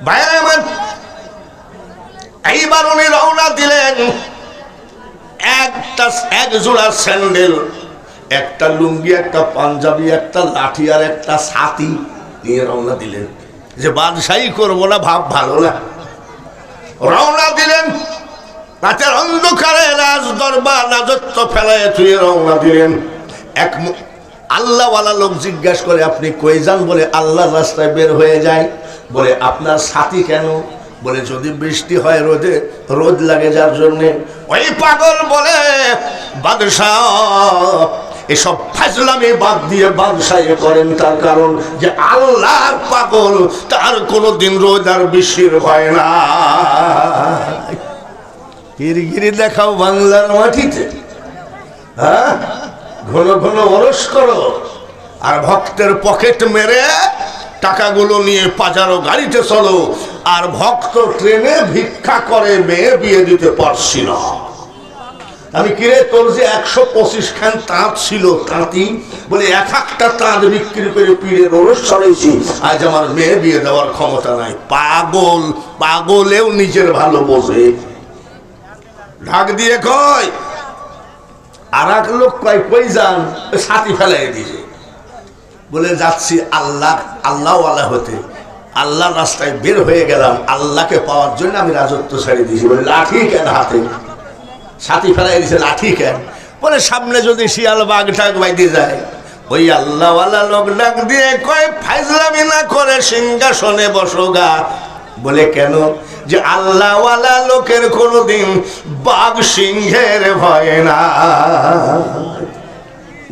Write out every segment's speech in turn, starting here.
ভাইরা আমার, এইবার উনি রওনা দিলেন। এক জোড়া স্যান্ডেল, একটা লুঙ্গি, একটা পাঞ্জাবি, একটা লাঠি আর একটা ছাতি নিয়ে রওনা দিলেন। যে বাদশাহী করবো না ভাব ভালো না। রওনা দিলেন রাতের অন্ধকারে, রাজ দরবার রাজত্ব ফেলায় তুই রওনা দিলেন। এক আল্লাহওয়ালা লোক জিজ্ঞাসা করে আপনি কই যান? বলে আল্লাহর রাস্তায় বের হয়ে যায়। বলে আপনার সাথী কেন? বলে যদি বৃষ্টি হয় রোদ লাগে যার জন্যে। ওই পাগল বলে বাদশাহ এসব ফাজলামি বাদ দিয়ে বাদশাহী করেন, তার কারণ যে আল্লাহর পাগল, তার কোনোদিন রোদ আর বৃষ্টির হয় না। গিরিগিরি দেখাও বাংলার মাটিতে, হ্যাঁ? ঘন ঘন ওরস করো আর ভক্তের পকেট মেরে টাকাগুলো নিয়ে পাজারো গাড়িতে চলো। আর ভক্ত ট্রেনে ভিক্ষা করে, মেয়ে বিয়ে দিতে পারছি না। আমি কিরে তোর যে 125 খান তাঁত ছিল, তাঁতি বলে এক একটা তাঁত বিক্রি করে পীরের ওরস চড়েছি, আজ আমার মেয়ে বিয়ে দেওয়ার ক্ষমতা নাই। পাগল, পাগলেও নিজের ভালো বোঝে। ঢাক দিয়ে কয়, আর এক লোক কয় কই যান? ছাতি ফেলাই দিছে। বলে যাচ্ছি আল্লাহওয়ালা হতে, আল্লাহর রাস্তায় বের হয়ে গেলাম, আল্লাহকে পাওয়ার জন্য আমি রাজত্ব ছেড়ে দিয়েছি। বলে লাঠি কেন হাতে? ছাতি ফেলাই দিছে, লাঠি কেন? বলে সামনে যদি শিয়াল বাঘ টাক বাইতে যায়। ওই আল্লাহওয়ালা লোক ডাক দিয়ে কয় ফাইজলামি না করে সিংহাসনে বসোগা। বলে কেন? যে আল্লাহওয়ালা লোকের কোনোদিন বাঘ সিংহের ভয় না।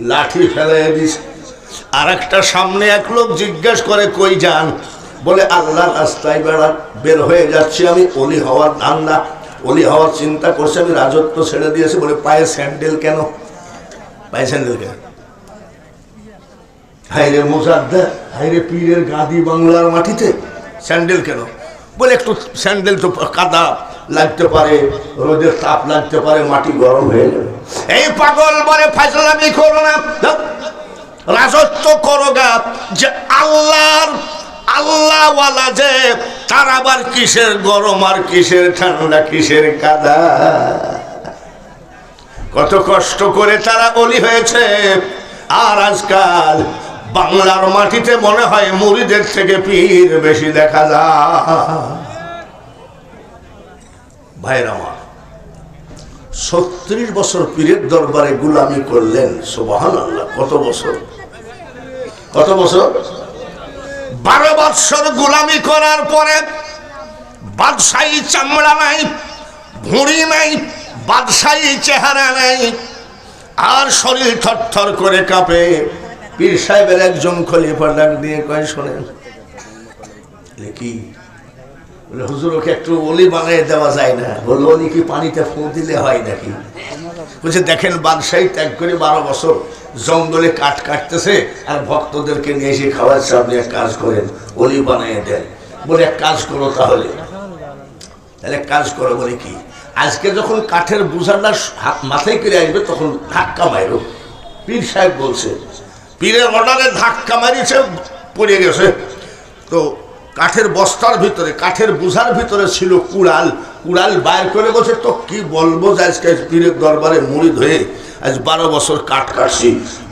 লাঠি ফেলাই দিছে। আর একটা সামনে এক লোক জিজ্ঞাসা করে কই যান? বলে আল্লাহর রাস্তায় বের হয়ে যাচ্ছি, আমি অলি হওয়ার ধান্দা, অলি হওয়ার চিন্তা করছে, আমি রাজত্ব ছেড়ে দিয়েছি। বলে পায়ে স্যান্ডেল কেন? পায়ে স্যান্ডেল কেন? হাইরে মোজাদ্দা, হাইরে পীরের গাদি বাংলার মাটিতে স্যান্ডেল কেন? বলে একটু স্যান্ডেল তো কাদা লাগতে পারে, রোদের তাপ লাগতে পারে, মাটি গরম হয়ে যাবে। এই পাগল বলে ফাজলামি করো না, রাজত্ব করো গা। যে আল্লাহওয়ালা যে, তার আবার কিসের গরম আর কিসের ঠান্ডা, কিসের কাদা? কত কষ্ট করে তারা অলি হয়েছে। আর আজকাল বাংলার মাটিতে মনে হয় মুরিদের থেকে পীর বেশি দেখা যায়। ভাইরা আমার, 36 বছর পীরের দরবারে গুলামি করলেন। সুবহানাল্লাহ। কত বছর? কত বছর? 12 বছর গুলামি করার পরে বাদশাহী চামড়া নাই, ভুঁড়ি নাই, বাদশাহী চেহারা নাই, আর শরীর থরথর করে কাঁপে। পীর সাহেবের একজন খলিফা ডাক দিয়ে কয় শোনেন। কি? বলে হুজুর ওকে একটু অলি বানিয়ে দেওয়া যায় না? বলে অলি কি পানিতে ফু দিলে হয় নাকি? বলছে দেখেন বাদশাহী ত্যাগ করে 12 বছর জঙ্গলে কাঠ কাটতেছে আর ভক্তদেরকে নিয়ে এসে খাওয়াচ্ছে, আপনি এক কাজ করেন, অলি বানিয়ে দেন। বলে এক কাজ করো তাহলে। তাহলে কাজ করো। বলে কি? আজকে যখন কাঠের বোঝাটা মাথায় করে আসবে তখন ধাক্কা মারো। পীর সাহেব বলছে, পীরের অর্ডারে ধাক্কা মারিছে, পড়ে গেছে। তো কাঠের বস্তার ভিতরে, কাঠের বোঝার ভিতরে ছিল কুড়াল। কুড়াল বাইর করে বলছে তো কি বলবো যে আজকে পীরের দরবারে মুরিদ হয়ে আজ 12 বছর কাঠ কাটছি।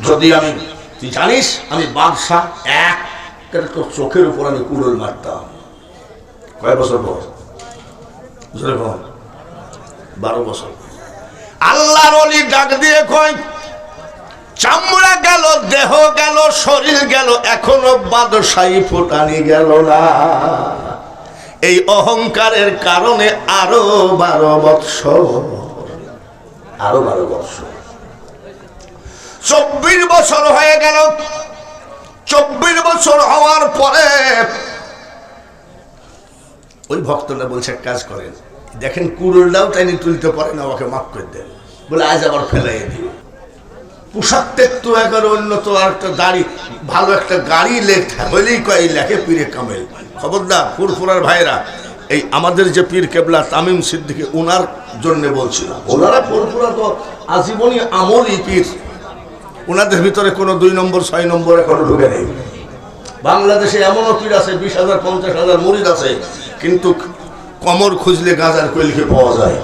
যদি আমি, তুই জানিস আমি বাদশাহ, এক তোর চোখের উপর আমি কুড়াল মারতাম। কয় বছর পর? 12 বছর। আল্লাহর ওলি ডাক দিয়ে কয় চামড়া গেল, দেহ গেল, শরীর গেল, এখনো বাদশাহী ফোটানি গেল না। এই অহংকারের কারণে আরো 12 বৎসর, আরো 12 বৎসর, 24 বছর হয়ে গেল। 24 বছর হওয়ার পরে ওই ভক্তটা বলছে কাজ করেন, দেখেন কুড়ুলটাও তাইনি তুলতে পারে না, ওকে মাফ করে দেন। বলে আজ আবার ফেলাই দিই। পোশাক তো একবার উন্নত, আর একটা গাড়ি, ভালো একটা গাড়ি হইলেই কয় লেখে পীরে কামেল। খবরদার ফুরফুরার ভাইরা, এই আমাদের যে পীর কেবলা তামিম সিদ্দিকী, ওনার জন্য বলছিলাম। ওনারা ফুরফুরা তো আজীবনী আমলই পীর, ওনাদের ভিতরে কোনো 2 নম্বর 6 নম্বর এখনো ঢুকে নেই। বাংলাদেশে এমনও পীর আছে 20,000 50,000 মুরিদ আছে, কিন্তু কমর খুঁজলে গাঁজার কইলকে পাওয়া যায়।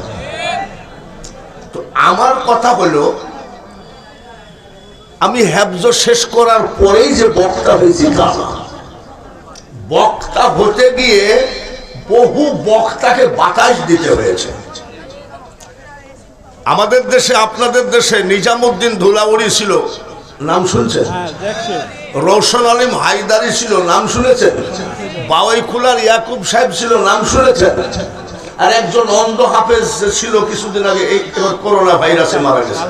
তো আমার কথা হলো, আমি হেফজ শেষ করার পরেই যে বক্তা হয়েছি তা না। বক্তা হতে গিয়ে বহু বক্তাকে বাতাস দিতে হয়েছে। আমাদের দেশে, আপনাদের দেশে নিজামুদ্দিন ধুলাউড়ি ছিল, নাম শুনছেন? রওশন আলিম হায়দারি ছিল, নাম শুনেছেন? বাওয়াইকুলার ইয়াকুব সাহেব ছিল, নাম শুনেছেন? আর একজন অন্ধ হাফেজ ছিল কিছুদিন আগে, এই করোনা ভাইরাসে মারা গেছে।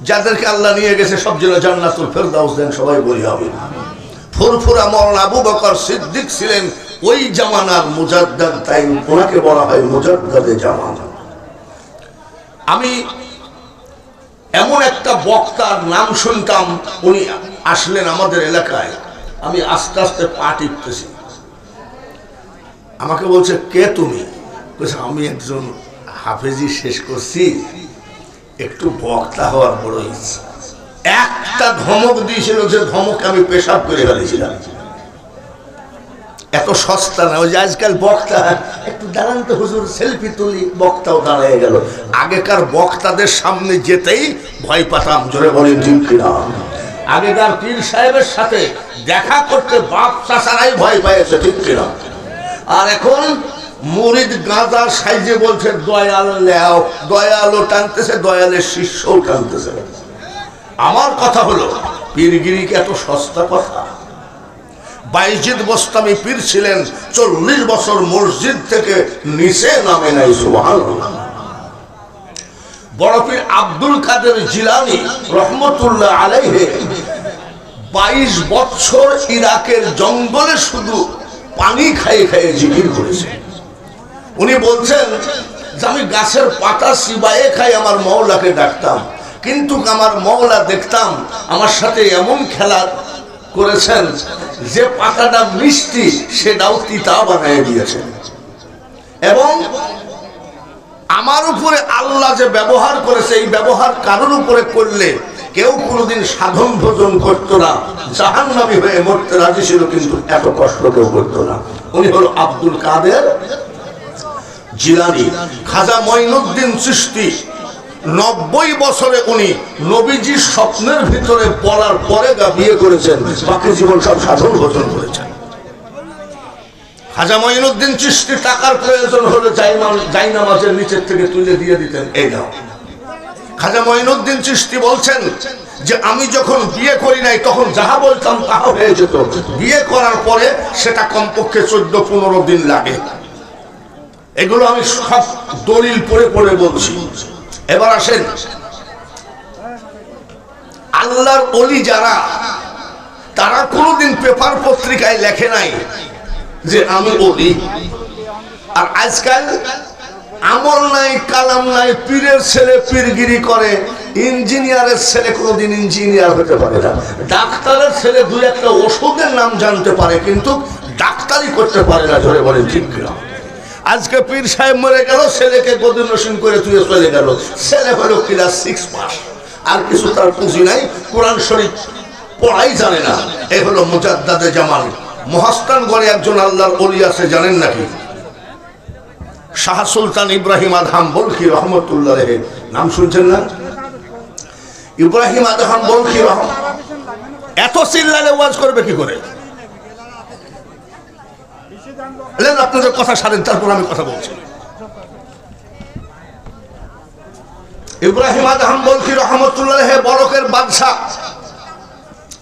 যাদেরকে আল্লাহ নিয়ে গেছে সব যেন জান্নাতুল ফেরদাউস দেন, সবাই বলি আমিন। ফুরফুরা মাওলানা আবু বকর সিদ্দিক ছিলেন ওই জামানার মুজাদ্দাদ, তাই ওনাকে বলা হয় মুজাদ্দাদে জামানা। আমি এমন একটা বক্তার নাম শুনতাম, উনি আসলেন আমাদের এলাকায়, আমি আস্তে আস্তে পা টিপতেছি, আমাকে বলছে কে তুমি? বলছে আমি একজন হাফেজি শেষ করছি, একটু বক্তা হওয়ার বড় ইচ্ছা। একটা ধমক দিয়েছিল, যে ধমক আমি পেশাব করে ফেলেছিলাম। এত সস্তা না, ওই যে আজকাল বক্তা একটু দাঁড়ান তো হুজুর, সেলফি তুলি, বক্তাও দাঁড়িয়ে গেল। আগেকার বক্তাদের সামনে যেতেই ভয় পাতাম, জোরে বলেন ঠিক কিনা? আগেকার পীর সাহেবের সাথে দেখা করতে বাপ চাচারাই ভয় পেয়েছে, ঠিক কিনা? আর এখন মুরিদ গাঁজা সাইজে বলছে দয়াল লেও, দয়ালও টানতেছে, দয়ালের শিষ্যও টানতেছে। আমার কথা হলো, পীরগিরি কি এত সস্তা কথা? বাইজিদ বোস্তামি পীর ছিলেন, 40 বছর মসজিদ থেকে নিচে নামে নাই, সুবহানাল্লাহ। বড় পীর আব্দুল কাদের জিলানী রহমতুল্লাহ আলাইহি 22 বছর ইরাকের জঙ্গলে শুধু পানি খাইয়ে খাইয়ে জিকির করেছে। উনি বলছেন যে আমি গাছের পাতা চিবাইয়ে খাই আমার মওলাকে ডাকতাম, কিন্তু আমার মওলা দেখতাম আমার সাথে এমন খেলা করেছেন যে পাতাটা মিষ্টি সেটাও তিতা বানিয়ে দিয়েছেন। এবং আমার উপরে আল্লাহ যে ব্যবহার করেছে, এই ব্যবহার কারোর উপরে করলে কেউ কোনোদিন সাধন ভোজন করতো না, জাহান্নামী হয়ে মরতে রাজি ছিল, কিন্তু এত কষ্ট কেউ করতো না। উনি হলো আব্দুল কাদের জিলানী। খাজা মঈনুদ্দিন চিশতি 90 বছরে উনি নবীজির স্বপ্নের ভিতরে বলার পরে বিয়ে করেছেন, বাকি জীবন সব সাধন ভোজন করেছেন। খাজা মঈনুদ্দিন চিশতি টাকার প্রয়োজন হলে জায়নামাজের নিচের থেকে তুলে দিয়ে দিতেন, এই নাও। খাজা মঈনুদ্দিন চিশতি বলছেন যে আমি যখন বিয়ে করি নাই তখন যাহা বলতাম তাহা হয়ে যেত, বিয়ে করার পরে সেটা কমপক্ষে 14-15 দিন লাগে। এগুলো আমি সব দলিল পড়ে পড়ে বলছি। এবার আসেন, আল্লাহর ওলি যারা, তারা কোনোদিন পেপার পত্রিকায় লেখে নাই যে আমি ওলি। আর আজকাল আমল নাই, কালাম নাই, পীরের ছেলে পীরগিরি করে, ইঞ্জিনিয়ারের ছেলে কোনোদিন ইঞ্জিনিয়ার হতে পারে না, ডাক্তারের ছেলে 2-1টা ওষুধের নাম জানতে পারে, কিন্তু ডাক্তারি করতে পারে না, ধরে বলেন ঠিক কিনা? আজকে পীর সাহেব মরে গেল, ছেলেকে গদি নসীন করে তুই চলে গেল, ছেলে হলো ক্লাস 6 পাস, আর কিছু তার পুঁজি নাই, কোরআন শরীফ পড়াই জানে না। এই হলো মুজাদ্দাদে জামান। মহাস্থানগড়ে একজন আল্লাহর ওলি আছে, জানেন নাকি? শাহ সুলতান ইব্রাহিম আদহাম বলখি রহমতুল্লাহ আলাইহি, নাম শুনছেন না? ইব্রাহিম আদহাম বলখি রহম, এত চিল্লালে ওয়াজ করবে কি করে? আপনাদের কথা সারেন, তারপর আমি কথা বলছি। ইব্রাহিম আদহাম বলখি রহমতুল্লাহ আলাইহি বরকের বাদশা,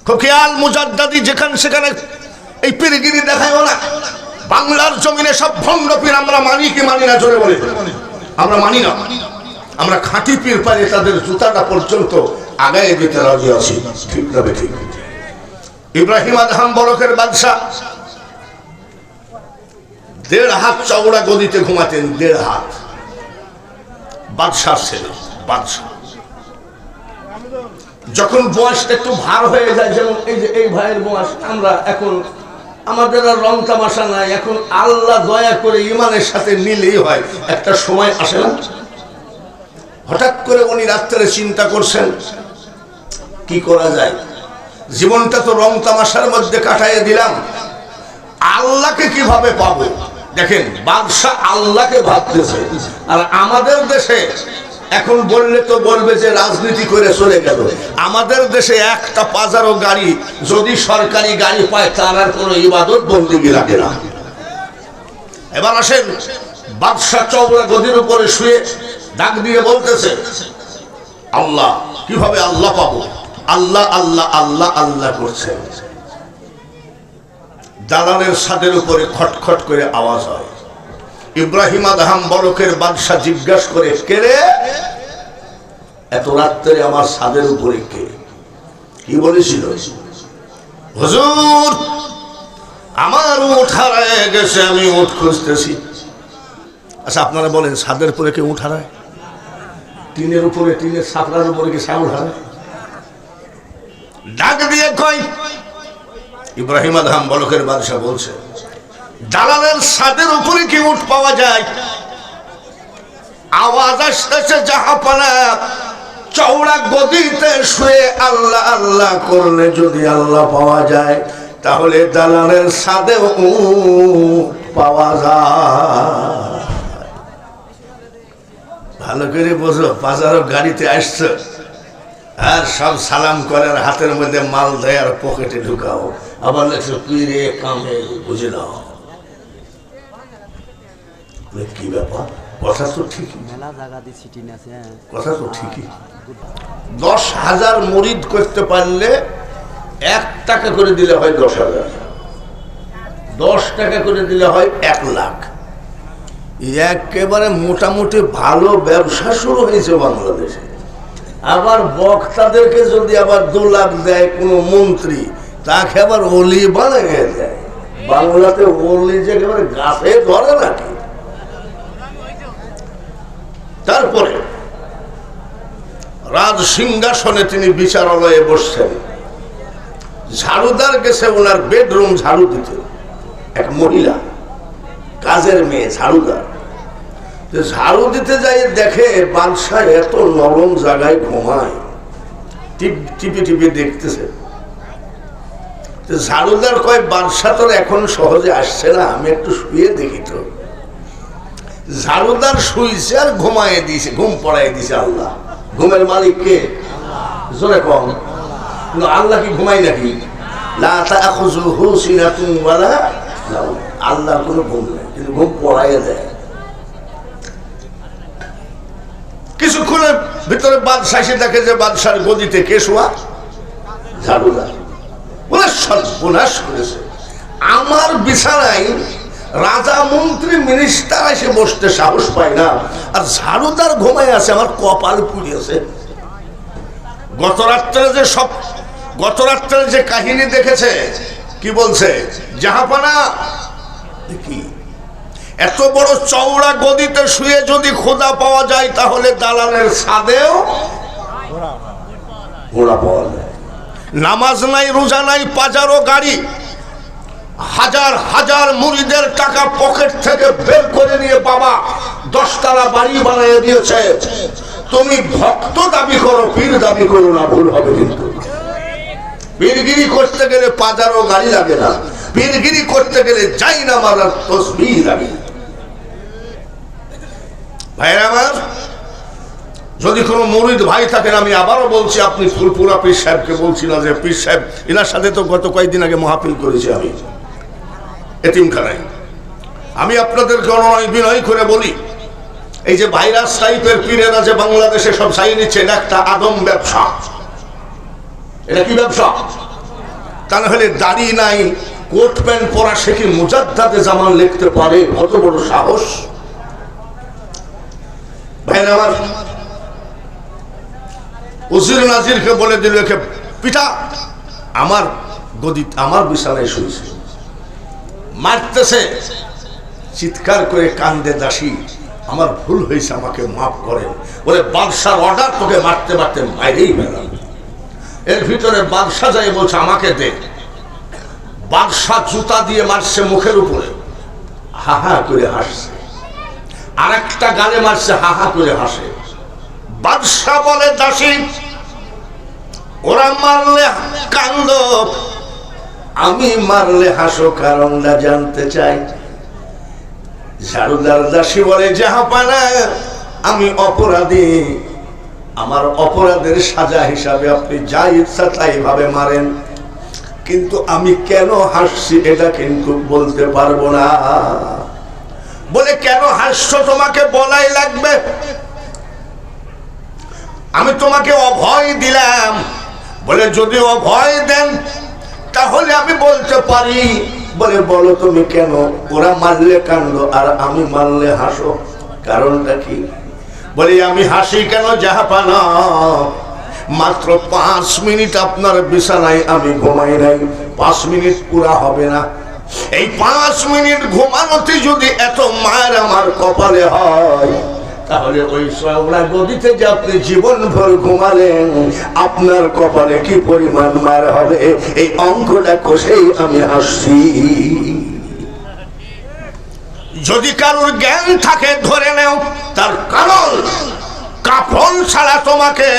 খুব খেয়াল, মুজাদ্দাদি যেখানে সেখানে এই পীরগিরি দেখায়ও না। বাংলার জমিনে সব ভণ্ড পীর আমরা মানি কি মানি না, জোরে বলে? আমরা মানি না। আমরা খাঁটি পীর পাই, তাদের জুতাটা পর্যন্ত আগায় দিতে রাজি আছি, ঠিক না ঠিক? ইব্রাহিম আদহাম বরকের বাদশা 1.5 হাত চওড়া গদিতে ঘুমাতেন, 1.5 হাত। বাদশার ছেলে, বাদশা। যখন বয়সটা একটু ভার হয়ে যায়, যেমন এই যে এই ভাইয়ের বয়স, আমরা এখন আমাদের আর রং তামাশা নাই, এখন আল্লাহ দয়া করে ইমানের সাথে নিলেই হয়, একটা সময় আসে না? হঠাৎ করে উনি রাত্রে চিন্তা করছেন কি করা যায়। জীবনটা তো রং তামাশার মধ্যে কাটাইয়ে দিলাম, আল্লাহকে কিভাবে পাবো? দেখেন, বাদশা আল্লাহকে ভাবতেছে। আর আমাদের দেশে এখন বললে তো বলবে যে রাজনীতি করে চলে গেল। আমাদের দেশে একটা পাজারো গাড়ি যদি সরকারি গাড়ি পায়, তার আর কোনো ইবাদত বন্দেগী লাগে না। এবার আসেন, বাদশা চওড়া গদির উপরে শুয়ে ডাক দিয়ে বলতেছে, আল্লাহ, কিভাবে আল্লাহ পাবো? আল্লাহ আল্লাহ আল্লাহ আল্লাহ করছে। দালানের ছাদের উপরে খটখট করে আওয়াজ হয়। ইব্রাহিম আদহাম বরকের বাদশা জিজ্ঞাসা করে, কে রে? এত রাত্রে আমার ছাদের উপরে কে? কি বলেছিল? হুজুর, আমার উঠ হারায় গেছে, আমি উঠ খুঁজতেছি। আচ্ছা, আপনারা বলেন, ছাদের উপরে কে উঠ হারায়? টিনের উপরে, টিনের ছাপড়ার উপরে কি ছাগল হারায়? ডাক দিয়ে কয়, ইব্রাহিম আদহাম বলকের বাদশা বলছে, দালালের ছাদের উপরে কি উঠ পাওয়া যায়? আওয়াজ আসতেছে, জাহাপানা চওড়া গদিতে শুয়ে আল্লাহ আল্লাহ করলে যদি আল্লাহ পাওয়া যায়, তাহলে দালালের ছাদে উঠ পাওয়া যায়। ভালো করে বোঝো, বাজারও গাড়িতে আসছো আর সব সালাম করার, হাতের মধ্যে মাল দেয় আর পকেটে ঢুকাও, আবার লেখছো পীরে কামে, বুঝে নাও। কি ব্যাপার? কথা তো ঠিকই, কথা তো ঠিকই। 10,000 মুরিদ করতে পারলে 1 টাকা করে দিলে হয় 10,000, 10 টাকা করে দিলে হয় 1 লাখ। একেবারে মোটামুটি ভালো ব্যবসা শুরু হয়েছে বাংলাদেশে। আবার বক্তাদেরকে যদি আবার 2 লাখ দেয় কোনো মন্ত্রী, তাকে আবার অলি বানিয়ে দেয়। বাংলাতে অলি যে একেবারে গাছে ধরে নাকি। তারপরে রাজ সিংহাসনে তিনি বিচারালয়ে বসছেন। ঝাড়ুদার গেছে ওনার বেডরুম ঝাড়ু দিতে, এক মহিলা, কাজের মেয়ে ঝাড়ুদার। ঝাড়ু দিতে যাই দেখে বাদশা এত নরম জায়গায় ঘুমায়, টিপি টিপি দেখতেছে। ঝাড়ুদার কয়, বাদশা তোর এখন সহজে আসছে না, আমি একটু শুয়ে দেখি তো। ঝাড়ুদার শুইছে আর ঘুমায় দিয়েছে, ঘুম পড়াই দিয়েছে আল্লাহ। ঘুমের মালিক কে? জোরে কম। কিন্তু আল্লাহ কি ঘুমাই নাকি? লা তাখুযুহু সিনাতুন ওয়ালা নাওম। আল্লাহর কোনো ঘুম নেই, কিন্তু ঘুম পড়াইয়া দেয়। কিছুক্ষণের ভিতরে বাদশা এসে দেখে যে বাদশার গদিতে কে শোয়া? ঝাড়ুদার। বলে, সর্বনাশ করেছে, আমার বিছানায় রাজা মন্ত্রী মিনিস্টার এসে বসতে সাহস পায় না, আর ঝাড়ুদার ঘুমায় আছে, আমার কপাল পুড়িয়েছে। গত রাত্রে যে কাহিনী দেখেছে, কি বলছে? জাহাপানা, কি এত বড় চওড়া গদিতে শুয়ে যদি খোদা পাওয়া যায়, তাহলে দালানের ছাদেও ঘোড়া পাওয়া যায়। নামাজ নাই, রোজা নাই, পাজারো গাড়ি, হাজার হাজার মুরিদের টাকা পকেট থেকে বের করে নিয়ে বাবা 10 তলা বাড়ি বানিয়ে দিয়েছে। তুমি ভক্ত দাবি করো, পীর দাবি করো না, ভুল হবে। কিন্তু পীরগিরি করতে গেলে পাজারো গাড়ি লাগে না, পীরগিরি করতে গেলে যাই না মারার তসবিহ লাগে। ভাইরা আমার, যদি কোনো মুরিদ ভাই থাকেন, আমি আবারও বলছি, আপনি ফুলপুরা পীর সাহেবকে বলছি না যে পীর সাহেব, এনার সাথে তো গত কয়েকদিন আগে মহাপিল করেছি আমি এতিমখানায়। আমি আপনাদেরকে অনুনয় বিনয় করে বলি, এই যে ভাইরাস টাইপের পীরেরা যে বাংলাদেশে সব চাই নিচ্ছে, এটা একটা আদম ব্যবসা। এটা কি ব্যবসা? তা না হলে দাড়ি নাই, কোট প্যান্ট পরা, সে কি মুজাদ্দাদে জামান লিখতে পারে? কত বড় সাহস! ভাইরা আমার, উজির নাজিরকে বলে দিল, পিতা আমার গদি, আমার বিছানায় শুয়েছে, মারতেছে, চিৎকার করে কান্দে, দাসী আমার ভুল হয়েছে, আমাকে মাফ করেন। বলে, বাদশার অর্ডার, তোকে মারতে মারতে মাইরেই বেড়াল। এর ভিতরে বাদশা যাই বলছে, আমাকে দে। বাদশা জুতা দিয়ে মারছে মুখের উপরে, হা হা করে হাসছে। আর একটা গালে মারছে, হা হা করে হাসে। বাদশা বলে, দাসী ওরা মারলে কান্দ, আমি মারলে হাসো, কারণটা জানতে চাই। ঝাড়ুদার দাসী বলে, জাহাপানা আমি অপরাধী, আমার অপরাধের সাজা হিসাবে আপনি যা ইচ্ছা তাই ভাবে মারেন, কিন্তু আমি কেন হাসছি এটা কিন্তু বলতে পারবো না। বলে, কেন হাসছো তোমাকে বলাই লাগবে? আমি তোমাকে অভয় দিলাম। বলে, যদি অভয় দেন তাহলে আমি বলতে পারি। বলে, বলো তুমি কেন? ওরা মারলে কান্দ আর আমি মারলে হাসো, কারণটা কি? বলে, আমি হাসি কেন জাহাপানা, মাত্র 5 মিনিট আপনার বিছানায় আমি ঘুমাই নাই, 5 মিনিট পুরা হবে না। এই 5 মিনিট ঘুমানোতে যদি এত মায়ের আমার কপালে হয়, তাহলে ওই সোনা গদিতে যে আপনি জীবন ভর ঘুমালেন, আপনার কপালে কি পরিমাণ মার হবে, এই অঙ্কটা কষেই আমি হাসছি। যদি কারোর জ্ঞান থাকে ধরে নেও, তার কারণ কাফন ছাড়া তোমাকে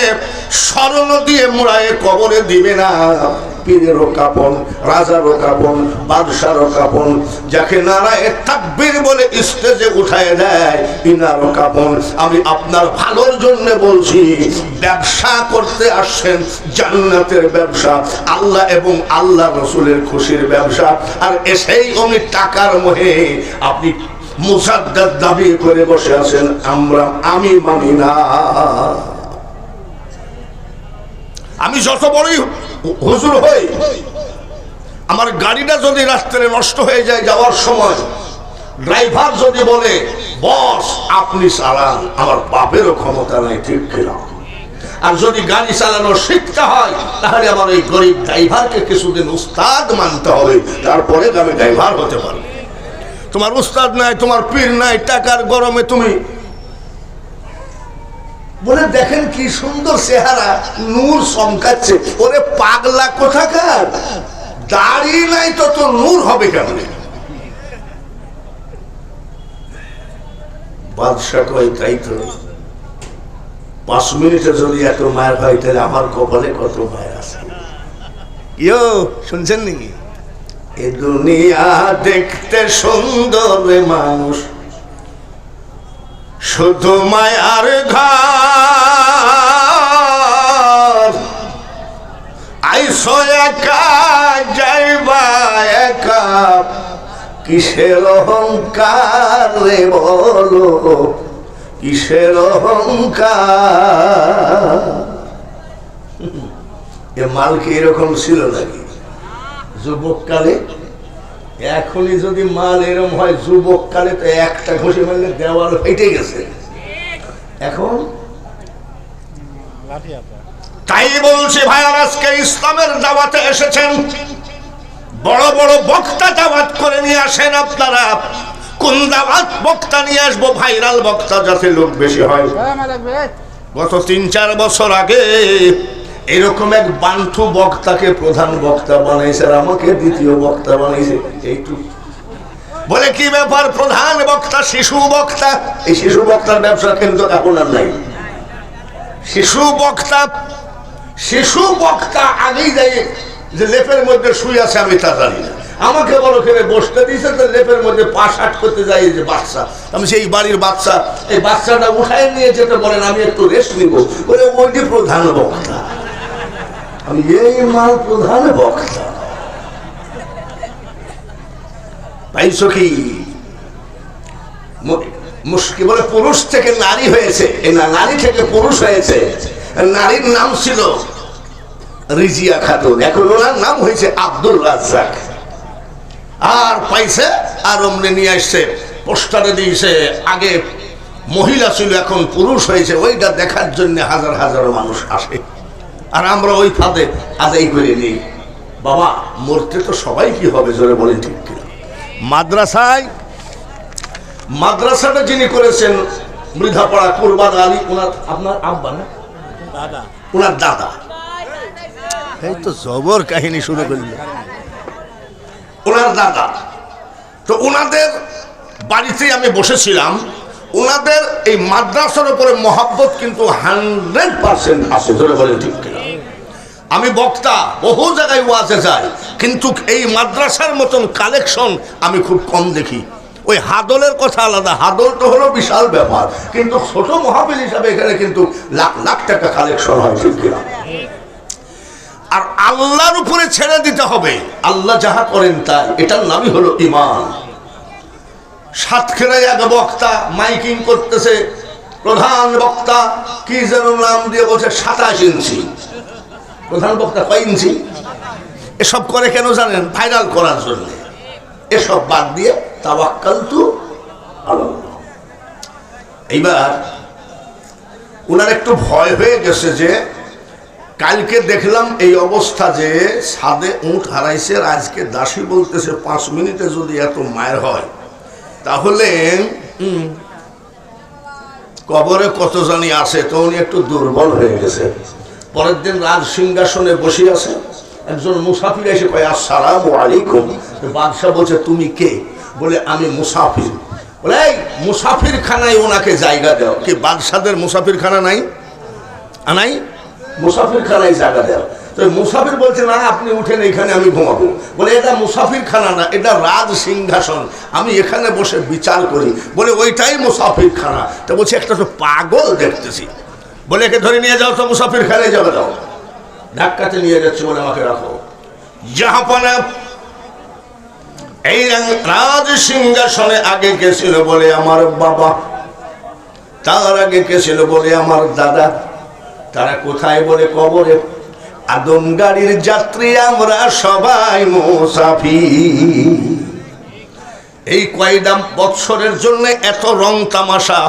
স্বর্ণ দিয়ে মুড়ায়ে কবরে দিবে না। পীরেরও কাপন, রাজারও কাপন, বাদশারও কাপন, যাকে নারায়ে তাকবীর বলে স্টেজে উঠায় দেয়, ইনারও কাপন। আমি আপনার ভালোর জন্য বলছি, ব্যবসা করতে আসছেন, জান্নাতের ব্যবসা, আল্লাহ এবং আল্লাহ রসুলের খুশির ব্যবসা, আর এসেই উনি টাকার মোহে আপনি মুসাদ্দাদ দাবি করে বসে আছেন। আমি মানি না। আমি যত বড়ই হুজুর হই, আমার গাড়িটা যদি রাস্তায় নষ্ট হয়ে যায় যাওয়ার সময়, ড্রাইভার যদি বলে, বস আপনি চালান, আমার বাপেরও ক্ষমতা নাই, ঠিক কিনা? আর যদি গাড়ি চালানো শিখতে হয়, তাহলে আমার ওই গরিব ড্রাইভারকে কিছুদিন উস্তাদ মানতে হবে, তারপরে আমি ড্রাইভার হতে পারবো। তোমার উস্তাদ নাই, তোমার পীর নাই, টাকার গরমে তুমি বলে, দেখেন কি সুন্দর চেহারা, নূর চমকাচ্ছে। ওরে পাগলা কোথাকার, দাড়ি নাই তো তোর নূর হবে কেমন? বাদশা কয়, তাই তো, 5 মিনিটে যদি এত মায়ের হয়, তাহলে আমার কপালে কত মায়ের আছে। ইয়ো শুনছেন নাকি? এ দুনিয়া দেখতে সুন্দর মানুষ, শুধু মায়ার ঘর, আইসো একা যাইবা একা, কিসের অহংকার রে বলো, কিসের অহংকার? এ মাল কি এরকম ছিল নাকি যুবককালে? এখনই যদি মাল এরম হয় যুবককালে, তো একটা ঘষে মারলে দেওয়াল ফেটে গেছে। এখন তাই বলছে ভাইয়া, আজকে ইসলামের দাওয়াতে এসেছেন, বড় বড় বক্তা দাওয়াত করে নিয়ে আসেন। আপনারা কোন দাওয়াত বক্তা নিয়ে আসবো? ভাইরাল বক্তা, যাতে লোক বেশি হয়। গত 3-4 বছর আগে এরকম এক বান্টু বক্তাকে প্রধান বক্তা বানাইছে, আর আমাকে দ্বিতীয় বক্তা বানাইছে। এইটুকু বলে, কি ব্যাপার? প্রধান বক্তা শিশু বক্তা। এই শিশু বক্তার ব্যবসা কিন্তু এখন আর নাই। শিশু বক্তা আগেই যাই যে লেপের মধ্যে শুয়ে আছে, আমি তা জানি না। আমাকে বড় করে বসতে দিয়েছে, তো লেপের মধ্যে পাশ হাট করতে যাই, যে বাচ্চা, আমি সেই বাড়ির বাচ্চা, এই বাচ্চাটা উঠায় নিয়ে যেতে বলেন, আমি একটু রেস্ট নিব, বলে ওইটি প্রধান বক্তা। আমি এই মাল প্রধান বক্তা পাইছো কি? মুশকিল বলে, পুরুষ থেকে নারী হয়েছে, নারী থেকে পুরুষ হয়েছে। নারীর নাম ছিল রিজিয়া খাতুন, এখন ওনার নাম হয়েছে আব্দুল রাজ্জাক। আর পাইছে, আর অমনি নিয়ে আসছে, পোস্টারে দিয়েছে, আগে মহিলা ছিল এখন পুরুষ হয়েছে। ওইটা দেখার জন্য হাজার হাজার মানুষ আসে, আর আমরা ওই ফাঁদে আদায় করে নিই। বাবা, মরতে তো সবাই কি হবে, জোরে বলেন ঠিক কিনা? মাদ্রাসাটা যিনি করেছেন মৃধাপাড়া কুরবান আলী, ওনার, আপনার আব্বা না দাদা, ওনার দাদা। এই তো জবর কাহিনী শুরু করল, ওনার দাদা। তো ওনাদের বাড়িতেই আমি বসেছিলাম। ওনাদের এই মাদ্রাসার উপরে মহাব্বত কিন্তু 100% আছে, জোরে বলেন ঠিক কিনা? আমি বক্তা, বহু জায়গায় ওয়াজে যাই, কিন্তু এই মাদ্রাসার মতন কালেকশন আমি খুব কম দেখি। ওই হাদলের কথা আলাদা, হাদল তো হলো বিশাল ব্যাপার, কিন্তু ছোট মাহফিল হিসাবে এখানে কিন্তু লাখ লাখ টাকা কালেকশন হয়, ঠিক কিনা? আর আল্লাহর উপরে ছেড়ে দিতে হবে, আল্লাহ যাহা করেন তাই, এটার নামই হলো ঈমান। সাতক্ষীরায় এক বক্তা মাইকিং করতেছে, প্রধান বক্তা কি যেন নাম দিয়ে বলছে 27 ইঞ্চি। প্রধান বক্তা কয় ইঞ্চি? এসব করে কেন জানেন? ভাইরাল করার জন্য। এসব বাদ দিয়ে তাওয়াক্কালতু আলাল্লাহ। এইবার ওনার একটু ভয় হয়ে গেছে যে কালকে দেখলাম এই অবস্থা যে ছাদে উঁট হারাইছে, আর আজকে দাসী বলতেছে 5 মিনিটে যদি এত মায়ের হয় তাহলে কবরে কত জানি আসে। তো উনি একটু দুর্বল হয়ে গেছে। পরের দিন রাজ সিংহাসনে বসে আছে, একজন মুসাফির এসে কয় আসসালামু আলাইকুম। বাদশাহ বলছে তুমি কে? বলে আমি মুসাফির। বলে এই মুসাফির খানায় ওনাকে জায়গা দাও। কি বাদশাদের মুসাফির খানা নাই? নাই, মুসাফির খানায় জায়গা দাও। তো মুসাফির বলছে না, আপনি উঠেন, এখানে আমি ঘুমাবো। বলে এটা মুসাফির খানা না, এটা রাজ সিংহাসন, আমি এখানে বসে বিচার করি। বলে ওইটাই মুসাফির খানা। তো বলছে একটা তো পাগল দেখতেছি। বলে একে ধরে নিয়ে যাও তো, মুসাফির খানায় যাবে দাও। ধাক্কাতে নিয়ে যাচ্ছে, বলে আমাকে রাখো। জাহাপানা এই রাজ সিংহাসনে আগে কে ছিল? বলে আমার বাবা। তার আগে কে ছিল? বলে আমার দাদা। তারা কোথায়? বলে কবরে। আদম গাড়ির যাত্রী আমরা সবাই মুসাফির। এই কয়টা বৎসরের জন্য এত রং তামাশা,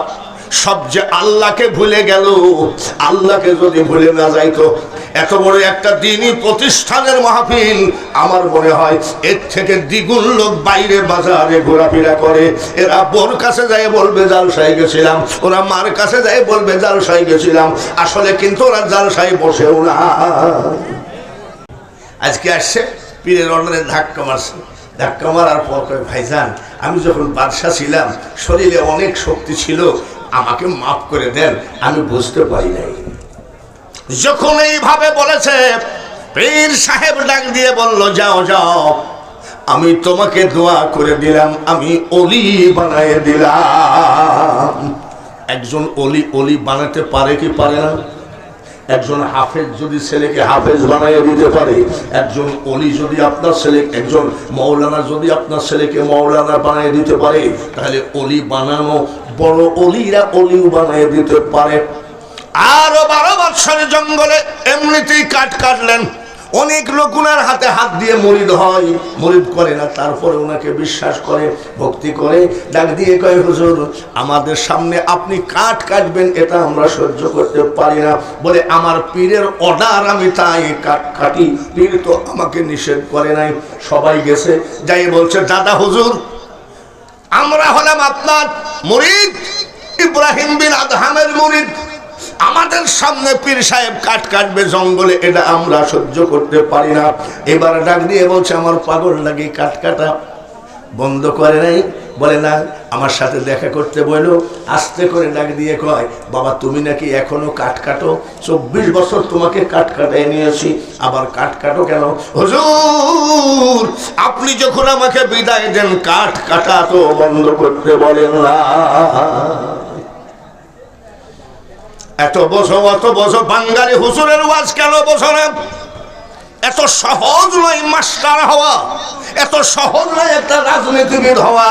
সব যে আল্লাহকে ভুলে গেল। আল্লাহকে যদি ভুলে না যাইতো, এত বড় একটা দ্বীনি প্রতিষ্ঠানের মাহফিল, আমার মনে হয় এর থেকে দ্বিগুণ লোক বাইরে বাজারে ঘোরাফেরা করে। এরা বোর কাছে যায় বলবে জালসায় গেছিলাম, ওরা মার কাছে যায় বলবে জালসায় গেছিলাম, আসলে কিন্তু ওরা জালসায় বসেও না। আজকে আসছে পীরের অর্ডারে ধাক্কা মারছে। ধাক্কা মারার পর কয় ভাইজান, আমি যখন বাদশা ছিলাম শরীরে অনেক শক্তি ছিল, আমাকে মাফ করে দেন, আমি বুঝতে পারি নাই। যখন এইভাবে বলেছে, পীর সাহেব ডাক দিয়ে বলল যাও যাও, আমি তোমাকে দোয়া করে দিলাম, আমি অলি বানায় দিলাম। একজন অলি অলি বানাতে পারে কি পারে না? একজন হাফেজ যদি ছেলেকে হাফেজ বানাইয়ে দিতে পারে, একজন অলি যদি আপনার ছেলে, একজন মৌলানা যদি আপনার ছেলেকে মৌলানা বানিয়ে দিতে পারে, তাহলে অলি বানানো বড় অলিরা অলিও বানিয়ে দিতে পারে। আরো 12 বৎসরে জঙ্গলে এমনিতেই কাটলেন। অনেক লোক ওনার হাতে হাত দিয়ে মুরিদ হয়, মুরিদ করে না, তারপরে ওনাকে বিশ্বাস করে, ভক্তি করে। ডাক দিয়ে কয় হুজুর, আমাদের সামনে আপনি কাটবেন, এটা আমরা সহ্য করতে পারি না। বলে আমার পীরের অর্ডার, আমি তাই কাটি, পীর তো আমাকে নিষেধ করে নাই। সবাই গেছে, যাই বলছে দাদা হুজুর, আমরা হলাম আপনার মুরিদ, ইব্রাহিম বিন আদহামের মুরিদ, আমাদের সামনে পীর সাহেব কাটবে জঙ্গলে, এটা আমরা সহ্য করতে পারি না। এবার ডাক দিয়ে বলছে আমার পাগল লাগে, কাটা বন্ধ করে নাই। বলে না, আমার সাথে দেখা করতে বললো। আস্তে করে ডাক দিয়ে কয়, বাবা তুমি নাকি এখনো কাটো? 24 বছর তোমাকে কাটায় নিয়েছি, আবার কাটো কেন? হুজুর আপনি যখন আমাকে বিদায় দেন, কাটা তো বন্ধ করতে বলেন না। এত বছর বাঙালি হুজুরের ওয়াজ কেন বোঝো না? এত সহজ নয় মাস্টার হওয়া, এত সহজ নয় একটা রাজনীতিবিদ হওয়া,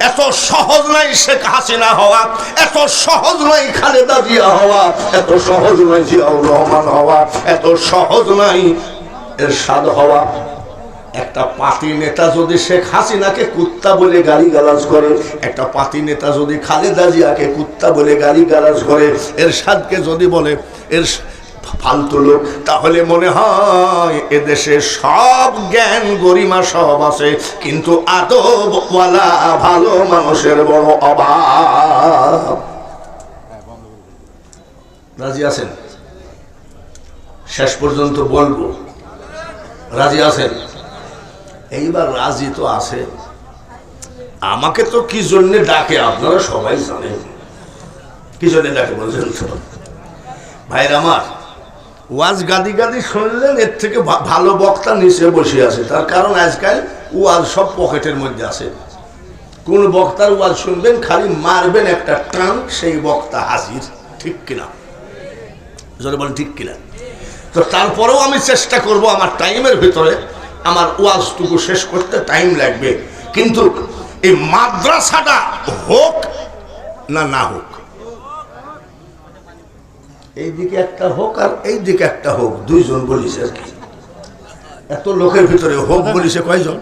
এত সহজ নয় শেখ হাসিনা হওয়া, এত সহজ নয় খালেদা জিয়া হওয়া, এত সহজ নয় জিয়াউর রহমান হওয়া, এত সহজ নয় এরশাদ হওয়া। একটা পার্টি নেতা যদি শেখ হাসিনাকে কুত্তা বলে গালিগালাজ করে, একটা পার্টি নেতা যদি খালেদা জিয়াকে কুত্তা বলে গালিগালাজ করে, এরশাদকে যদি বলে এর ফালতু লোক, তাহলে মনে হয় এদেশে সব জ্ঞান গরিমা সব আছে, কিন্তু আদবওয়ালা ভালো মানুষের বড় অভাব। রাজি আছেন? শেষ পর্যন্ত বলবো, রাজি আছেন? এইবার রাজি তো আছে। আমাকে তো কি জন্য ডাকে আপনারা সবাই জানেন, কি জন্য ডাকে বলছেন তো? ভাইরা আমার, ওয়াজ গাদি গাদি শুনলেন, এর থেকে ভালো বক্তা নিচে বসে আছে। তার কারণ আজকাল ওয়াজ সব পকেটের মধ্যে আছে। কোন বক্তার ওয়াজ শুনবেন, খালি মারবেন একটা টান, সেই বক্তা হাজির। ঠিক কিনা? জোরে বলেন ঠিক কিনা? তো তারপরেও আমি চেষ্টা করব আমার টাইমের ভিতরে আমার ওয়াজটুকু শেষ করতে টাইম লাগবে, কিন্তু এই মাদ্রাসাটা হোক না না হোক, এইদিকে একটা হোক আর এইদিকে একটা হোক, দুইজন বলিছে আর কি। এত লোকের ভিতরে হোক বলিছে কয়জন?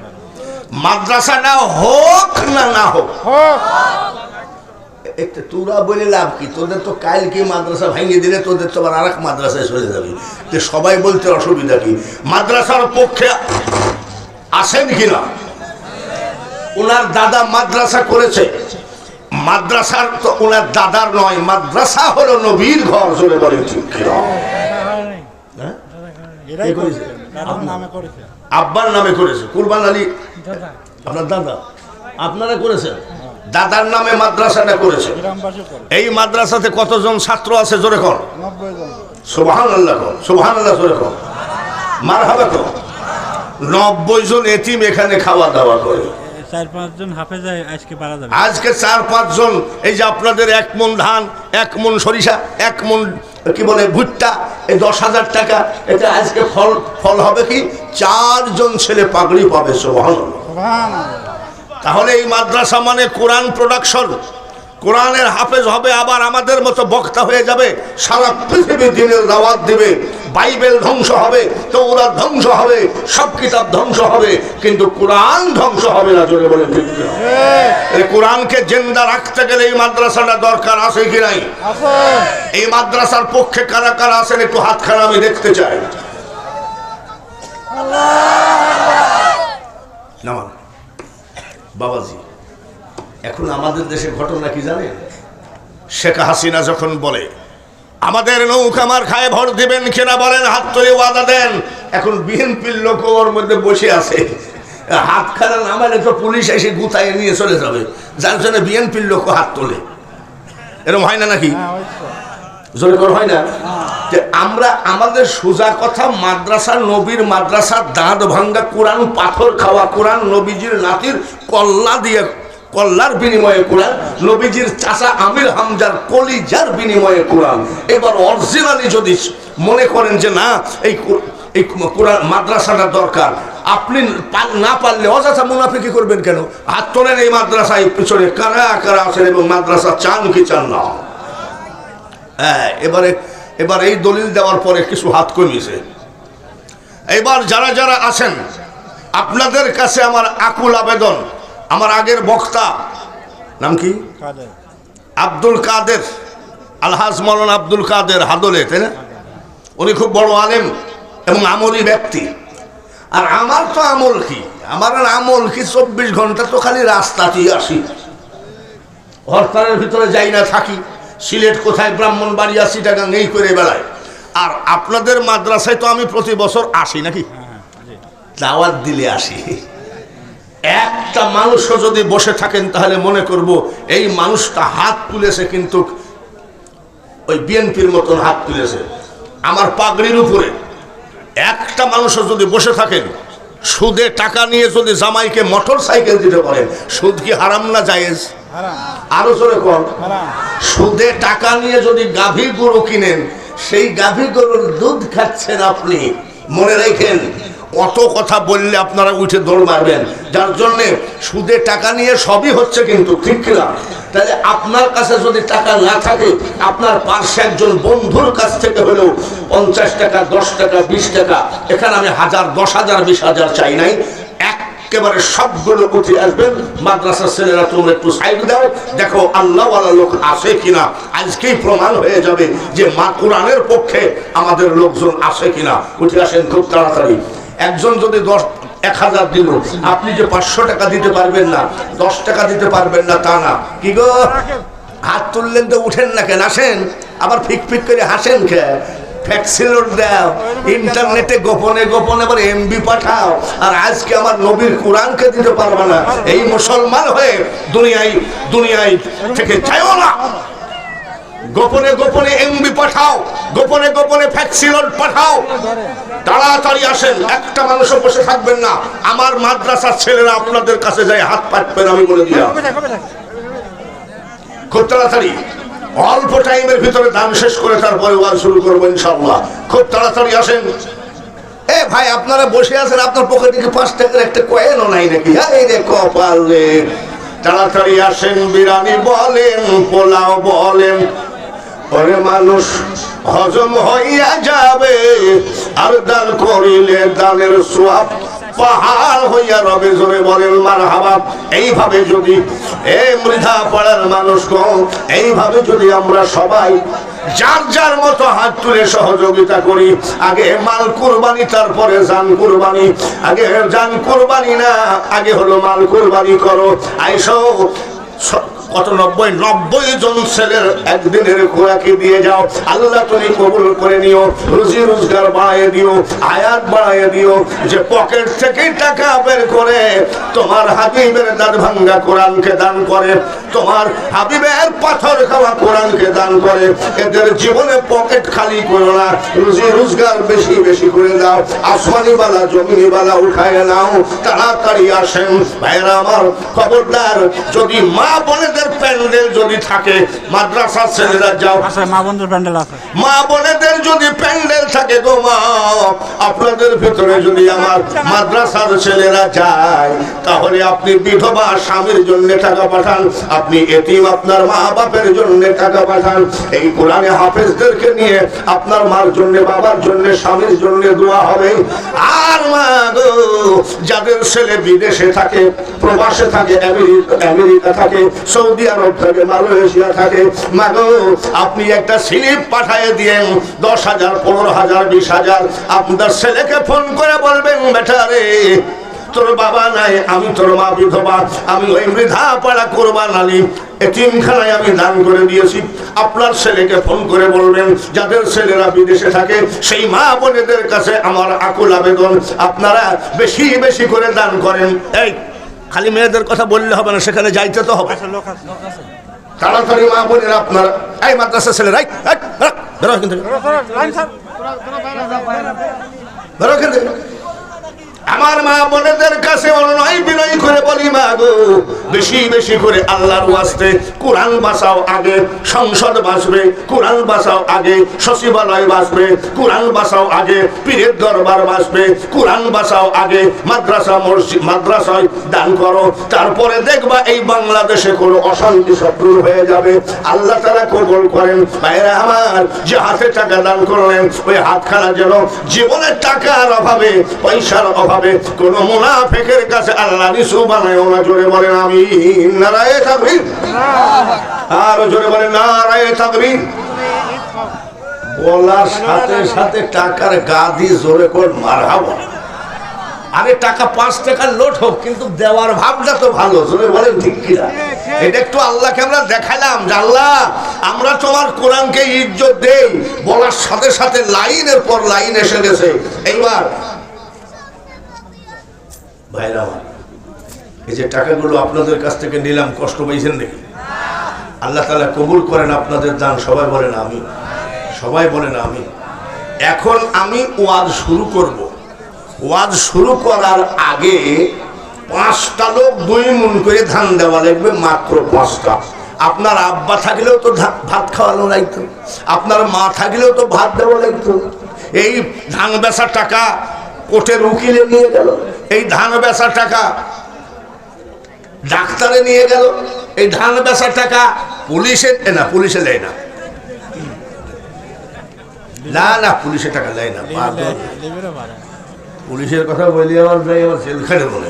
মাদ্রাসাটা হোক না না হোক। তোরা বলে লাভ কি? তোদের তো কালকে মাদ্রাসা ভাঙিয়ে দিলে তোদের তো আবার আর এক মাদ্রাসায় চলে যাবে। তো সবাই বলতে অসুবিধা কি? মাদ্রাসার পক্ষে আসেন কিনা? ওনার দাদা মাদ্রাসা করেছে। মাদ্রাসার তো ওনার দাদার নয়, মাদ্রাসা হলো নবীর ঘর। চলে বলে ঠিক কিনা? আব্বার নামে করেছে। কুরবান আলী আপনার দাদা, আপনারা করেছেন। দাদার নামে মাদ্রাসাটা করেছে। এই মাদ্রাসাতে কতজন ছাত্র আছে জোরে কর? সুবহানাল্লাহ কর, সুবহানাল্লাহ জোরে কর, মারহাবা কর। 90 জন এতিম এখানে খাওয়া দাওয়া করে। 4-5 জন হাফেজ আজকে পারা যাবে। আজকে 4-5 জন, এই যে আপনাদের 1 মণ ধান, 1 মণ সরিষা, 1 মণ কি বলে ভুট্টা, এই 10,000 টাকা, এটা আজকে ফল হবে কি 4 জন ছেলে পাগড়ি পাবে। সুবহানাল্লাহ। তাহলে এই মাদ্রাসা মানে কোরআন প্রোডাকশন। কোরআনের হাফেজ হবে, আবার আমাদের মতো বক্তা হয়ে যাবে, সারা পৃথিবী দিনের দাওয়াত দিবে। বাইবেল ধ্বংস হবে, তওরাত ধ্বংস হবে, সব কিতাব ধ্বংস হবে, কিন্তু কোরআন ধ্বংস হবে না। জোরে বলেন ঠিক কিনা? এই কোরআনকে জিন্দা রাখতে গেলে এই মাদ্রাসাটা দরকার আছে কি নাই? এই মাদ্রাসার পক্ষে কারা কারা আছেন একটু হাতখানা আমি দেখতে চাই। নামান বাবাজি, এখন আমাদের দেশে ঘটনা কি জানেন? শেখ হাসিনা যখন বলে আমাদের নৌকা মার খায় ভোট দিবেন কিনা বলেন, হাত তুলে ওয়াদা দেন। এখন বিএনপির লোক ওর মধ্যে বসে আছে, হাত খানা নামালে তো পুলিশ এসে গুতায় নিয়ে চলে যাবে, যার জন্য বিএনপির লোক হাত তোলে। এরকম হয় না নাকি? জোরে করে হয় না? যে আমরা আমাদের সোজা কথা, মাদ্রাসা নবীর মাদ্রাসা, দাঁত ভাঙ্গা কোরআন, পাথর খাওয়া কোরআন, নবীজির নাতির কল্লা দিয়ে কল্লার বিনিময়ে কোরআন, নবীজির চাচা আমির হামজার কলিজার বিনিময়ে কোরআন। এবার অরিজিনালি যদি মনে করেন যে না এই কোরআন মাদ্রাসাটা দরকার, আপনি না পারলে অযথা মুনাফিকি করবেন কেন? হাত তোলেন এই মাদ্রাসায় পিছনে কারা কারা আছেন এবং মাদ্রাসা চান কি চান না? হ্যাঁ, এবার এই দলিল দেওয়ার পরে কিছু হাত কমিয়েছে। এবার যারা যারা আছেন, আপনাদের কাছে আমার আকুল আবেদন, আমার আগের বক্তা নাম কি? আব্দুল কাদের, আলহাজ মৌলানা আব্দুল কাদের হাদলে, তাই না? উনি খুব বড় আলেম এবং আমলি ব্যক্তি। আর আমার তো আমল কি? আমার আমল কি 24 ঘন্টা তো খালি রাস্তাতেই আসি, হরতালের ভিতরে যাই না, থাকি। সিলেট কোথায়, ব্রাহ্মণবাড়িয়া, চিটাগাং, এই করে বেড়ায়। আর আপনাদের মাদ্রাসায় তো আমি প্রতি বছর আসি নাকি? দাওয়াত দিলে আসি। একটা মানুষও যদি বসে থাকেন তাহলে মনে করব এই মানুষটা হাত তুলেছে, কিন্তু ওই বিএনপির মতন হাত তুলেছে আমার পাগড়ির উপরে। একটা মানুষও যদি বসে থাকেন, সুদে টাকা নিয়ে যদি জামাইকে মোটর সাইকেল দিতে পারেন, সুদ কি হারাম না জায়েজ? আরো জোরে কোন? সুদে টাকা নিয়ে যদি গাভী গরু কিনেন, সেই গাভী গরুর দুধ খাচ্ছেন আপনি। মনে রাখেন, অত কথা বললে আপনারা উঠে দৌড় মারবেন। যার জন্য সুদে টাকা নিয়ে সবই হচ্ছে, কিন্তু ঠিক কিনা? তাহলে আপনার কাছে যদি টাকা না থাকে, আপনার পাশে একজন বন্ধুর কাছ থেকে হলেও 50 টাকা, 10 টাকা, 20 টাকা, এখানে আমি 1000, 10,000, 20,000 চাই নাই, একেবারে সবগুলো উঠে আসবেন। মাদ্রাসার ছেলেরা তোমরা একটু সাইড দাও, দেখো আল্লাহওয়ালা লোক আছে কিনা। আজকেই প্রমাণ হয়ে যাবে যে মা কোরআনের পক্ষে আমাদের লোকজন আছে কিনা। উঠে আসেন খুব তাড়াতাড়ি। একজন যদি 1000 দিল, আপনি যে 500 টাকা দিতে পারবেন না, 10 টাকা দিতে পারবেন না তা না। কি গো, হাত তুললেন তো উঠেন না কেন? আসেন, আবার ফিক ফিক করে হাসেন কে? ফ্যাক্সিলোড দাও, ইন্টারনেটে গোপনে গোপনে আবার এমবি পাঠাও। আর আজকে আমার নবীর কোরআনকে দিতে পারবে না, এই মুসলমান হয়ে দুনিয়ায় থেকে যাইও না। গোপনে গোপনে এমবি পাঠাও, গোপনে গোপনে ফ্যাক্সিলোড পাঠাও, তাড়াতাড়ি আসেন। একটা মানুষও বসে থাকবেন না। আমার মাদ্রাসার ছেলেরা আপনাদের কাছে যায় হাত পাতবেন, আমি বলে দিলাম। খুব তাড়াতাড়ি, অল্প টাইমের ভিতরে দান শেষ করে তারপরে ওয়াজ শুরু করবো ইনশাআল্লাহ। খুব তাড়াতাড়ি আসেন। এ ভাই, আপনারা বসে আছেন, আপনার পকেটে কি 5 টাকার একটা কয়েনও নাই নাকি? এই রে কপাল রে। তাড়াতাড়ি আসেন। বিরিয়ানি বলেন, পোলাও বলেন, পরে মানুষ হজম হইয়া যাবে। আর দান করিলে দানের সওয়াব পাহাড় হইয়া রবে। জোরে বলেন মারহাবা। এইভাবে যদি মৃধা পাড়ার মানুষ এইভাবে যদি আমরা সবাই যার যার মতো হাত তুলে সহযোগিতা করি, আগে মাল কুরবানি তারপরে জান কুরবানি। আগে জান কুরবানি না, আগে হলো মাল কুরবানি করো। আইসো কত 90 জন ছেলের একদিনের খোরাকি দিয়ে যাও। আল্লাহ তুমি কবুল করে নিও, রুজি রোজগার বাড়াইয়ে দিও, আয়াত বাড়াইয়ে দিও। যে পকেট থেকে টাকা বের করে তোমার হাবিবের দাঁত ভাঙ্গা কোরআনকে দান করে, তোমার হাবিবের পাথর খাওয়া কোরআনকে দান করে, এদের জীবনে পকেট খালি করো না, রুজি রোজগার বেশি বেশি করে দাও। আসমানি বালা জমিনি বালা উঠায় নাও। তাড়াতাড়ি আসেন ভাইরা আমার। খবরদার, যদি মা বোনেদের প্যান্ডেল যদি থাকে, মাদ্রাসার ছেলেরা যাও। মা বোনদের প্যান্ডেল আছে। মা বোনেদের যদি প্যান্ডেল থাকে গো মা, আপনাদের ভিতরে যদি আমার মাদ্রাসার ছেলেরা যায়, তাহলে আপনি বিধবা স্বামীর জন্য টাকা পাঠান, আপনি এতিম আপনার মা বাপের জন্য টাকা পাঠান। এই কোরআনে হাফেজদেরকে নিয়ে আপনার মার জন্য, বাবার জন্য, স্বামীর জন্য দোয়া হবে। আর মা গো, যাদের ছেলে বিদেশে থাকে, প্রবাসে থাকে, আমেরিকা থাকে, সৌদি আরব থাকে, মালয়েশিয়া থাকে, মা গো আপনি একটা স্লিপ পাঠিয়ে দিয়েন, 10,000, 15,000, 20,000। আপনার ছেলেকে ফোন করে বলবেন, বেটা রে তোর বাবা নাই, আমি তোর মা বিধবা, আমি ওই মৃধা পাড়া কোরবান আলী এতিমখানায় আমি দান করে দিয়েছি। আপনার ছেলেকে ফোন করে বলবেন, যাদের ছেলেরা বিদেশে থাকে সেই মা বোনেদের কাছে আমার আকুল আবেদন, আপনারা বেশি বেশি করে দান করেন। এই খালি মেয়েদের কথা বললে হবে না, সেখানে যাইতে তো হবে। তাড়াতাড়ি মা বোনেরা আপনারা, এই মাদ্রাসা ছেলে রাই বেরো কিন্তু, বেরো কিন্তু। আমার মা বোনেদের কাছে অনুনয় বিনয় করে বলি, মা গো বেশি বেশি করে আল্লাহর ওয়াস্তে কোরআন বাঁচাও। আগে সংসদ বাঁচবে, কোরআন বাঁচাও। আগে সচিবালয় বাঁচবে, কোরআন বাঁচাও। আগে পীরের দরবার বাঁচবে, কোরআন বাঁচাও। আগে মাদ্রাসা মসজিদ, মাদ্রাসায় দান করো, তারপরে দেখবা এই বাংলাদেশে কোনো অশান্তি শত্রু হয়ে যাবে। আল্লাহ তাআলা কবুল করেন। ভাইরা আমার, যে হাতে টাকা দান করলেন, ওই হাতখানা যেন জীবনের টাকার অভাবে, পয়সার অভাবে কোন মুনাফিকের কাছে আল্লাহ নিসু বানায় না। জোরে বলেন আমিন। নারায়ে তাকবীর। আর জোরে বলেন নারায়ে তাকবীর। বলার সাথে সাথে টাকার গাদি জোরে করে মারহাবা। আরে টাকা 5 টাকার নোট হোক, কিন্তু দেওয়ার ভাবটা তো ভালো। জোরে বলেন ঠিক কিনা? এটা একটু আল্লাহকে আমরা দেখালাম যে আল্লাহ আমরা তোমার কোরআনকে ইজ্জত দেই। বলার সাথে সাথে লাইনের পর লাইন এসে গেছে। এইবার ভাইরা আমার, এই যে টাকাগুলো আপনাদের কাছ থেকে নিলাম, কষ্ট পাইছেন নাকি? আল্লাহ তাআলা কবুল করেন আপনাদের দান। সবাই বলেন আমিন, সবাই বলেন আমিন। এখন আমি ওয়াজ শুরু করব। ওয়াজ শুরু করার আগে 5টা লোক 2 মণ করে ধান দেওয়া লাগবে, মাত্র 5টা। আপনার আব্বা থাকলেও তো ভাত খাওয়ানো লাগতো, আপনার মা থাকলেও তো ভাত দেওয়া লাগতো। এই ধান বেচার টাকা কোর্টের উকিলে নিয়ে গেল, এই ধান বেচার টাকা ডাক্তারে নিয়ে গেল, এই ধান বেচার টাকা পুলিশে না, পুলিশে দেয় না, না না পুলিশের টাকা দেয় না। পুলিশের কথা বলি আমার জেলখানে বলে।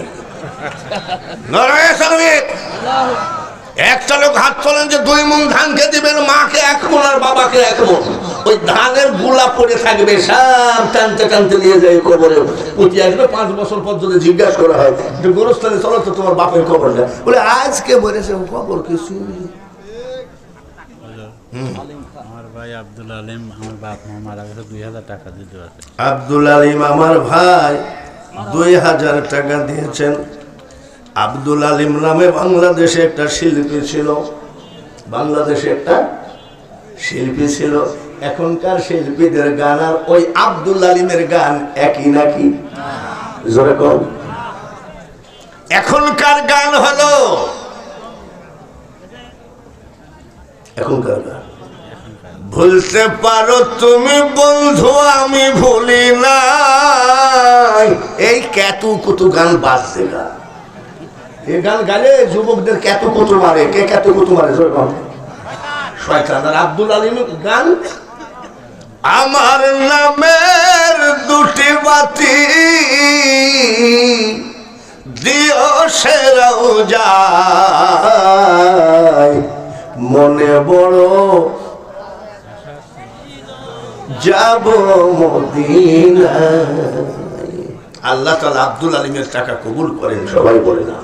একটা লোক হাত তোলেন যে 2 মণ ধানকে দিবেন, মাকে 1 মণ আর বাবাকে 1 মণ। ওই ধানের গুলা পড়ে থাকবে, সব টানতে টানতে নিয়ে যায় কবরে। পুঁতি আসবে 5 বছর পর যদি জিজ্ঞাসা করা হয় যে গোরস্থানে চলো তো তোমার বাপের কবর দেয়, বলে আজকে বলেছে কবর কিছু। আমার ভাই আব্দুল আলিম, আমার বাপ মা মারা গেছে, 2000 টাকা দিতে আছে। আব্দুল আলিম আমার ভাই 2000 টাকা দিয়েছেন। আব্দুল আলিম নামে বাংলাদেশে একটা শিল্পী ছিল, বাংলাদেশে একটা শিল্পী ছিল। এখনকার শিল্পীদের গান আর ওই আব্দুল আলিমের গান একই নাকি? জোরে কম। এখনকার গান হলো এখনকার গান। ভুলতে পারো তুমি বন্ধু, আমি ভুলি না, এই ক্যাতু কুতু গান বাজছে গা। এই গান গালে যুবকদের ক্যাতু কুতু মারে। কে ক্যাতু কুতু মারে? শয়তান। আর আব্দুল আলিমের গান, আমার নামের দুটি বাতি দিও সেরাও যায়, মনে বড় যাব মদিনায়। আল্লাহ তাআলা আব্দুল আলিমের টাকা কবুল করেন। সবাই বলে না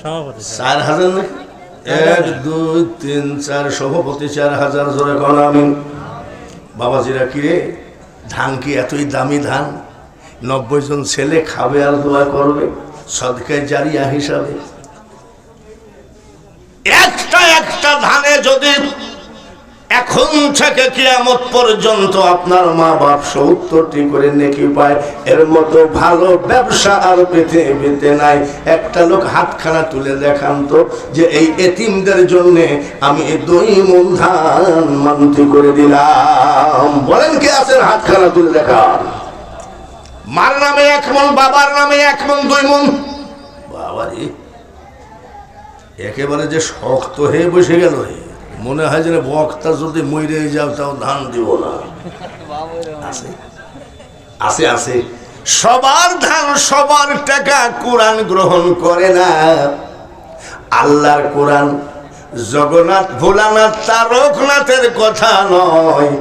4,000 নাকি? 1 2 3 4 সভাপতি 4,000। জোরে কোন আমিন। বাবাজিরা, কিরে ধান কি এতই দামি ধান? 90 জন ছেলে খাবে আর দোয়া করবে সদকায়ে জারিয়া হিসাবে। একটা একটা ধানে যদি এখন থেকে কিয়ামত পর্যন্ত আপনার মা বাপ 70টি করে নেকি পায়, এর মতো ভালো ব্যবসা আর পৃথিবীতে নাই। একটা লোক হাতখানা তুলে দেখান তো যে এই এতিমদের জন্য আমি 2 মণ ধান মানতি করে দিলাম। বলেন কে আছেন? হাতখানা তুলে দেখান। মার নামে 1 মণ, বাবার নামে 1 মণ, 2 মণ। বাবারে, একেবারে যে শক্ত হয়ে বসে গেল। মনে হয় যে বক্তা যদি মরে যাও তাও ধান দিব না। আছে আছে আছে, সবার ধান সবার টাকা কোরআন গ্রহণ করে না। আল্লাহর কোরআন জগন্নাথ ভোলানাথ তারকনাথের কথা নয়।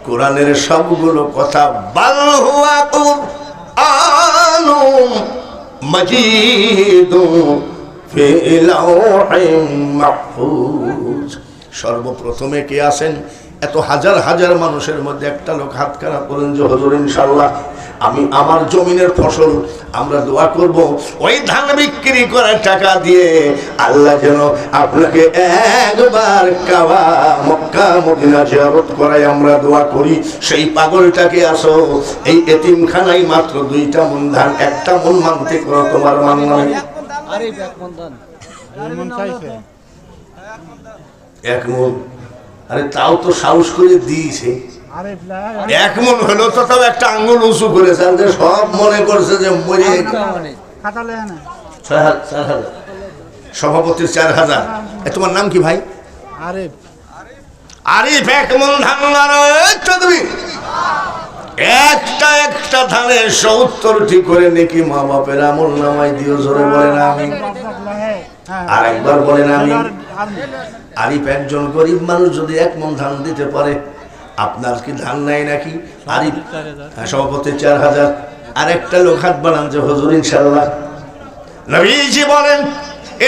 কোরআনের সবগুলো কথা বাল হুয়া কুরআনুম মাজিদুন ফি লাওহিম মাহফুজ। সর্বপ্রথমে কে আছেন? এত হাজার হাজার মানুষের মধ্যে একটা লোক হাত খারাপ করেন যে হুজুর ইনশাআল্লাহ আমি আমার জমিনের ফসল আমরা দোয়া করব, ওই ধান বিক্রি করার টাকা দিয়ে আল্লাহ যেন আপনাকে একবার কাবা মক্কা মদিনা জিয়ারত করাই আমরা দোয়া করি। সেই পাগলটাকে আসো, এই এতিমখানায় মাত্র 2টা মণ ধান, 1টা মণ মানতে করো তোমার মান নয়। আরে 1 মণ ধান 2 মণ চাইছে 1 মণ। আরে তাও তো সাহস করে দিয়েছে। 1 মণ হলো তো তাও একটা আঙ্গুল উঁচু করেছে। সব মনে করছে যে মরে। 4,000 সভাপতির 4,000। তোমার নাম কি ভাই? আরিফ। আরিফ 1 মণ ধান। তুমি একটা একটা ধানে 70টি করে নাকি মা বাপের আমল নামায় দিও। জোরে বলেন আমিন। আর একবার বলেন আমিন। আরিফ একজন গরিব মানুষ যদি 1 মণ ধান দিতে পারে, আপনার কি ধান নাই নাকি? আরিফ সভাপতি 4,000। আর একটা লোক হাত বাড়ান যে হুজুর ইনশাআল্লাহ। নবীজি বলেন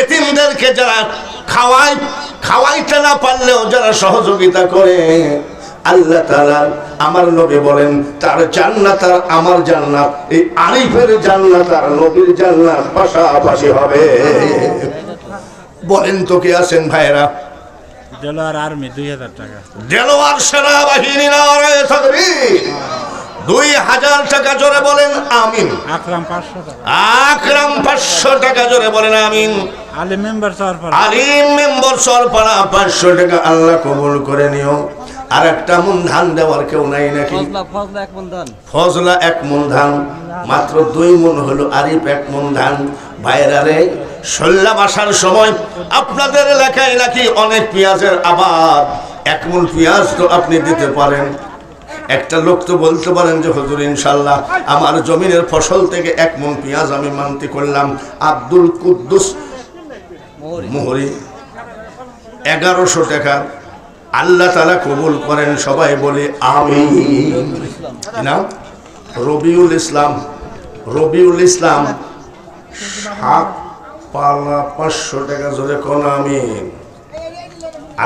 এতিমদেরকে যারা খাওয়াইতে না পারলেও যারা সহযোগিতা করে, আল্লাহ তাআলা আমার নবী বলেন তার জান্নাত আর আমার জান্নাত, এই আরিফের জান্নাত আর নবীর জান্নাত পাশাপাশি হবে। বলেন তো কে আছেন ভাইরা? দেলোয়ার আর্মি 2,000 টাকা। দেলোয়ার সেনাবাহিনী নারায়ে তাকবীর। 2,000 টাকা। জোরে বলেন আমিন। আকরাম 500 টাকা। আকরাম 500 টাকা। জোরে বলেন আমিন। আলিম মেম্বার সরপাড়া। আলিম মেম্বার সরপাড়া 500 টাকা। আল্লাহ কবুল করে নিও। আর 1টা মণ ধান দেওয়ার কেউ নাই নাকি? ফজলা 1 মণ ধান। ফজলা 1 মণ ধান। মাত্র 2 মণ হলো। আরিফ 1 মণ ধান। ভাইরা রে, সল্লা আসার সময় আপনাদের এলাকায় নাকি অনেক পেঁয়াজের আবাদ। 1 মণ পেঁয়াজ তো আপনি দিতে পারেন। একটা লোক তো বলতে পারেন যে হুজুর ইনশাআল্লাহ আমার জমিনের ফসল থেকে 1 মণ পেঁয়াজ আমি মানতি করলাম। আব্দুল কুদ্দুস মোহরি 1100 টাকা। আল্লাহ তাআলা কবুল করেন। সবাই বলে আমিন। নাম রবিউল ইসলাম। রবিউল ইসলাম 500 টাকা। জোরে কোন আমিন।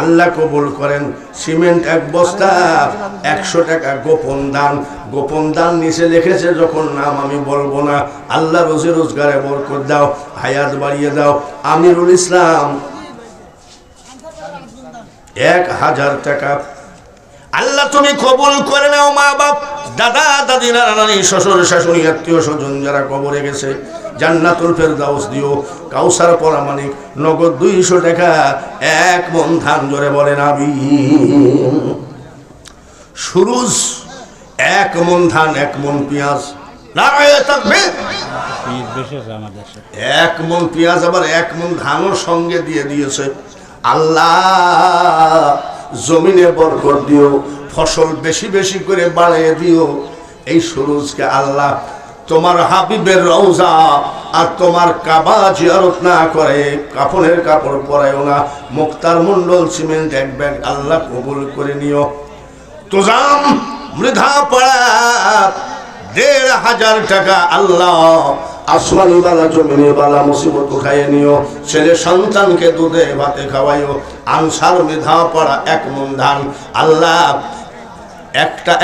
আল্লাহ কবুল করেন। সিমেন্ট 1 বস্তা 100 টাকা গোপন দান। গোপন দান নিচে লিখেছে যখন নাম আমি বলবো না। আল্লাহ রোজি রোজগারে বরকত দাও, হায়াত বাড়িয়ে দাও। আমিরুল ইসলাম 1000 টাকা আল্লাহ তুমি কবুল করে নাও। মা বাপ, দাদা দাদি, নানা নানি, শ্বশুর শাশুড়ি, আত্মীয় স্বজন যারা কবরে গেছে জান্নাতুল ফেরদাউস দিও। কাউসার পরামানিক নগদ 200 টাকা, 1 মন ধান, জোরে বলেন আমিন। সুরুজ 1 মন ধান, 1 মন পেঁয়াজ, নারায়ে তাকবীর। পীর বেশি আছে আমাদের সাথে। 1 মন পেঁয়াজ আবার 1 মন ধানও সঙ্গে দিয়ে দিয়েছে। আল্লাহ জমিনে বরকত দিও, ফসল বেশি বেশি করে বাড়িয়ে দিও। এই সুরুজকে আল্লাহ তোমার হাবিবের রওজা আর তোমার কাবা জিয়ারত না করে কাফনের কাপড় পরায়ও না, মুক্তার মন্ডল সিমেন্ট 1 ব্যাগ আল্লাহ কবুল করে নিও। তোজাম মৃধা পাড়া 1500 টাকা আল্লাহ আসমানি বালা জমিনে বালা মুসিবত উঠাইয়ে নিও। ছেলে সন্তানকে দুধে ভাতে খাওয়াইও। আনসার মৃধা পাড়া 1 মন ধান আল্লাহ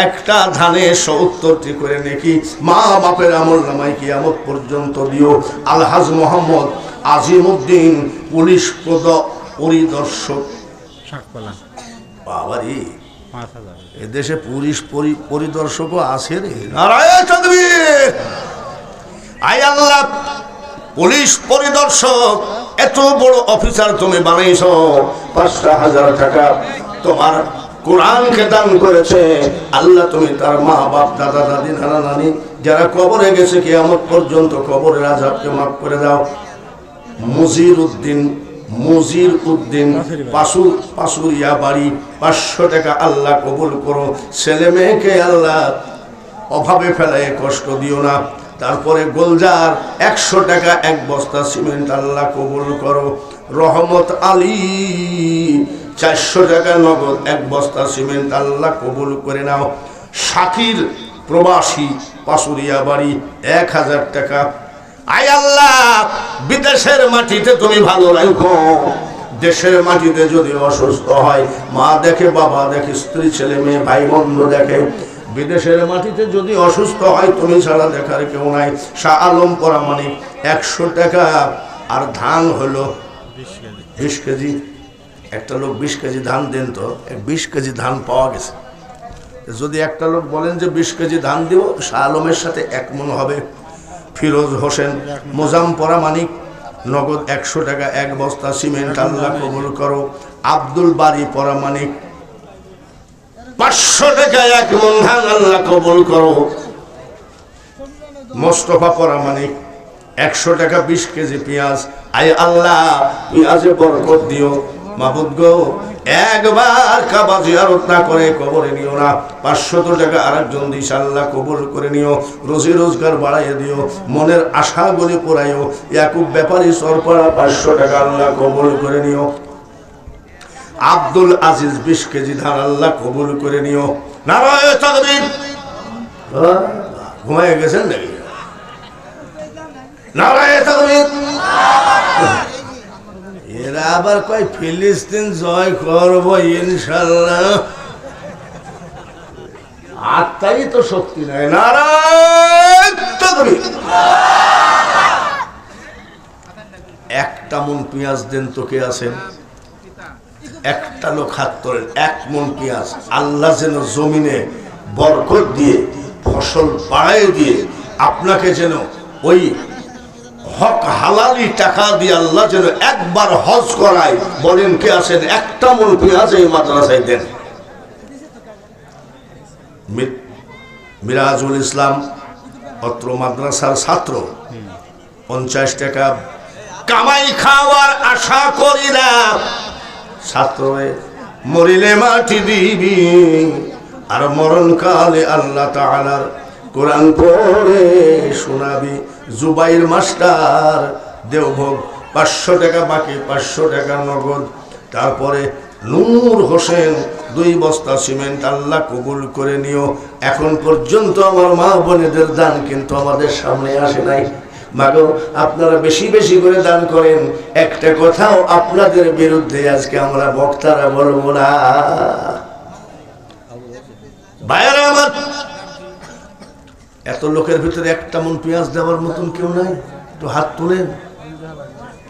একটা ধানে 70টি করে নেকি মা বাপের আমল নামায় কিয়ামত পর্যন্ত দিও। আলহাজ মোহাম্মদ আজিমউদ্দিন পুলিশ পরিদর্শক, শাকপালা বাবারি 5000। এদেশে পুলিশ পরিদর্শকও আছে রে, নারায়ে তাকবীর। আয় আল্লাহ, পুলিশ পরিদর্শক এত বড় অফিসার তুমি বানাইছো, 5,000 টাকা তোমার কোরআনকে দান করেছে আল্লাহ। তুমি তার মা বাপ, দাদা দাদি, নানা নানি যারা কবরে গেছে কিয়ামত পর্যন্ত কবরের আযাবকে মাফ করে দাও। মুজির উদ্দিন পাশুরিয়া বাড়ি 500 টাকা আল্লাহ কবুল করো। ছেলে মেয়েকে আল্লাহ অভাবে ফেলায় কষ্ট দিও না। তারপরে গোলজার 100 টাকা 1 বস্তা সিমেন্ট আল্লাহ কবুল করো। রহমত আলী 400 টাকা নগদ 1 বস্তা সিমেন্ট আল্লাহ কবুল করে নাও। শাকির প্রবাসী পাশুরিয়া বাড়ি 1000 টাকা। আয় আল্লাহ, বিদেশের মাটিতে তুমি ভালো রাখো। দেশের মাটিতে যদি অসুস্থ হয়, মা দেখে, বাবা দেখে, স্ত্রী, ছেলে মেয়ে, ভাই বন্ধু দেখে, বিদেশের মাটিতে যদি অসুস্থ হয় তুমি ছাড়া দেখার কেউ নাই। শাহ আলম পরামানিক 100 টাকা। আর ধান হলো 20 কেজি। একটা লোক 20 কেজি ধান দেন তো, 20 কেজি ধান পাওয়া গেছে। যদি একটা লোক বলেন যে 20 কেজি ধান দিব, শাহ আলমের সাথে 1 মন হবে। ফিরোজ হোসেন মোজাম পরামানিক নগদ 100 টাকা 1 বস্তা সিমেন্ট আল্লাহ কবুল করো। আব্দুল বারি পরামানিক 500 টাকা 1 মন ধান আল্লাহ কবুল করো। মোস্তফা পরামানিক 100 টাকা 20 কেজি পেঁয়াজ। আয় আল্লাহ, পেঁয়াজে বরকত দিও। মাবুদ গো, একবার কাবা জিয়ারত না করে কবরে নিও না। 500 টাকা আরেকজন দিস আল্লাহ কবুল করে নিও। রোজি রোজগার বাড়াইয়ে দিও। মনের আশাগুলি পুরাইও। ইয়াকুব ব্যাপারী সরপাড়া 500 টাকা আল্লাহ কবুল করে নিও। আব্দুল আজিজ 20 কেজি ধান আল্লাহ কবুল করে নিও। নারায়ে তাকবীর। ঘুমায় গেছেন নাকি? নারায়ে তাকবীর। এরা আবার কয় ফিলিস্তিন জয় করব ইনশাল্লাহ। আত্মাই তো শক্তি নাই। নারায়ে তাকবীর। 1 মন পেঁয়াজ দেন তো, কে আছেন? একটা লোক হাত তোলেন। 1 মন পেঁয়াজ আল্লাহ যেন জমিনে বরকত দিয়ে ফসল বাড়ায় দিয়ে আপনাকে যেন ওই হক হালালি টাকা দিয়ে আল্লাহ যেন একবার হজ করায়। বলেন কে আছেন? 1 মন পেঁয়াজ এই মাদ্রাসায় দেন। মিরাজুল ইসলাম অত্র মাদ্রাসার ছাত্র 50 টাকা। কামাই খাওয়ার আশা করি না, ছাত্র মরিলে মাটি দিবি, আর মরণকালে আল্লাহ তাআলার কোরআন পড়ে শোনাবি। জুবাইর মাস্টার দেওভোগ 500 টাকা বাকি, 500 টাকা নগদ। তারপরে নূর হোসেন 2 বস্তা সিমেন্ট আল্লাহ কবুল করে নিও। এখন পর্যন্ত আমার মা বোনেদের দান কিন্তু আমাদের সামনে আসে নাই। মাগো, আপনারা বেশি বেশি করে দান করেন। একটা কথাও আপনাদের বিরুদ্ধে আজকে আমরা বক্তারা বলবো না। ভাইরা আমার, এত লোকের ভিতরে 1 মন পেঁয়াজ দেওয়ার মতন কেউ নাই? একটু হাত তুলেন।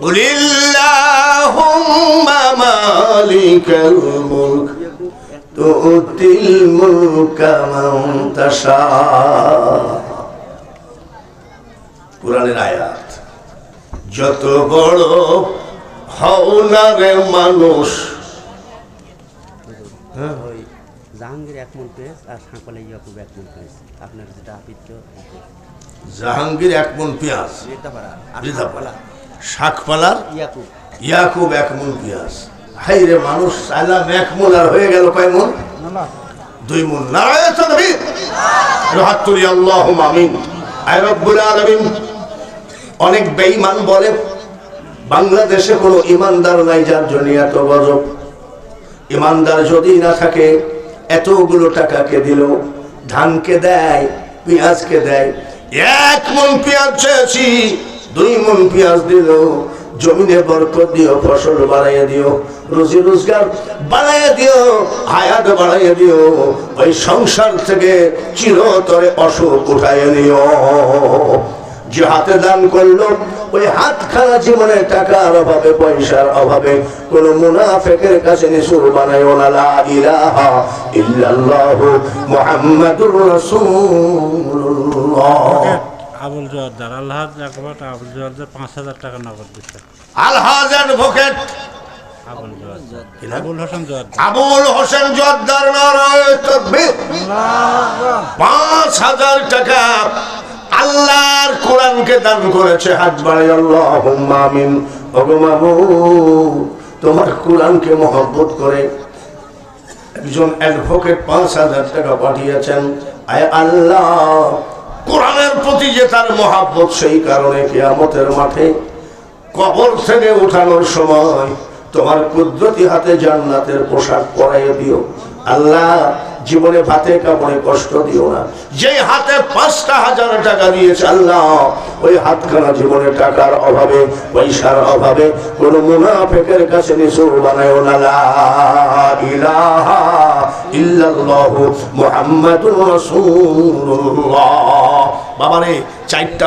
কুলিল্লাহুম্মা মালিকাল মুলক তুতিল মুলকা মান তাশা। কুরআনের আয়াত। যত বড় হও না রে মানুষ, ওই জাহাঙ্গীর এক মন পেঁয়াজ আর সাঁকলে ইয়াকুব এক মন পেঁয়াজ, আপনার যেটা আপিত্য জাহাঙ্গীর এক মন পেঁয়াজ, বৃদ্ধাপাড়া শাকপালার ইয়াকুব ইয়াকুব এক মন পেঁয়াজ। হাই রে মানুষ সালাম এক মন আর হয়ে গেল কয় মন? 2 মন। নারায়ে তাকবীর, হাত তুলি আল্লাহুম্মা আমিন। আয় রব্বুল আলামিন। অনেক বেঈমান বলে বাংলাদেশে কোনো ইমানদার নাই যার জন্য এত গজব। ইমানদার যদি না থাকে এতগুলো টাকাকে দিল, ধানকে দেয়, পেঁয়াজকে দেয়। 1 মন পেঁয়াজ চেয়েছি, 2 মন পেঁয়াজ দিল। জমিনে বরকত দিও, ফসল বাড়াইয়া দিও, রুজি রোজগার বাড়াইয়া দিও, হায়াত বাড়াইয়া দিও। ওই সংসার থেকে চিরতরে অসুখ উঠাইয়া নিও। যে হাতে দান করলো ওই হাতখানা জীবনে টাকার অভাবে, পয়সার অভাবে কোন মুনাফিকের কাছে নিসুর বানাইও না। লা ইলাহা ইল্লাল্লাহু মুহাম্মাদুর রাসূলুল্লাহ। আবুল জোয়ারদার আলহাজ একবার আবুল জোয়ারদার 5,000 টাকা নগদ দিচ্ছে। আলহাজ অ্যাডভোকেট আবুল জোয়ারদার, আবুল হোসেন জোয়ারদার, আবুল হোসেন জোয়ারদার নারায়ে তাকবীর। 5,000 টাকা আল্লাহর কোরআনকে দান করেছে। হাত বাড়াই আল্লাহুম্মা আমিন। ওগো মাবুদ, তোমার কোরআনকে মহব্বত করে একজন অ্যাডভোকেট 5,000 টাকা পাঠিয়েছেন। আয় আল্লাহ, কোরআনের প্রতি যে তার মহব্বত, সেই কারণে কিয়ামতের মাঠে কবর থেকে উঠানোর সময় তোমার কুদরতি হাতে জান্নাতের পোশাক পরাইয়ে দিও। আল্লাহ, জীবনে ভাতে কাপড়ে কষ্ট দিও না। যে হাতে 5,000 টাকা দিয়েছে আল্লাহ, ওই হাতখানা জীবনে টাকার অভাবে, পয়সার অভাবে কোন মুনাফিকের কাছে নিসুর বানায়ও না। লা ইলাহা ইল্লাল্লাহু মুহাম্মাদুর রাসূলুল্লাহ। বাবারে 4টা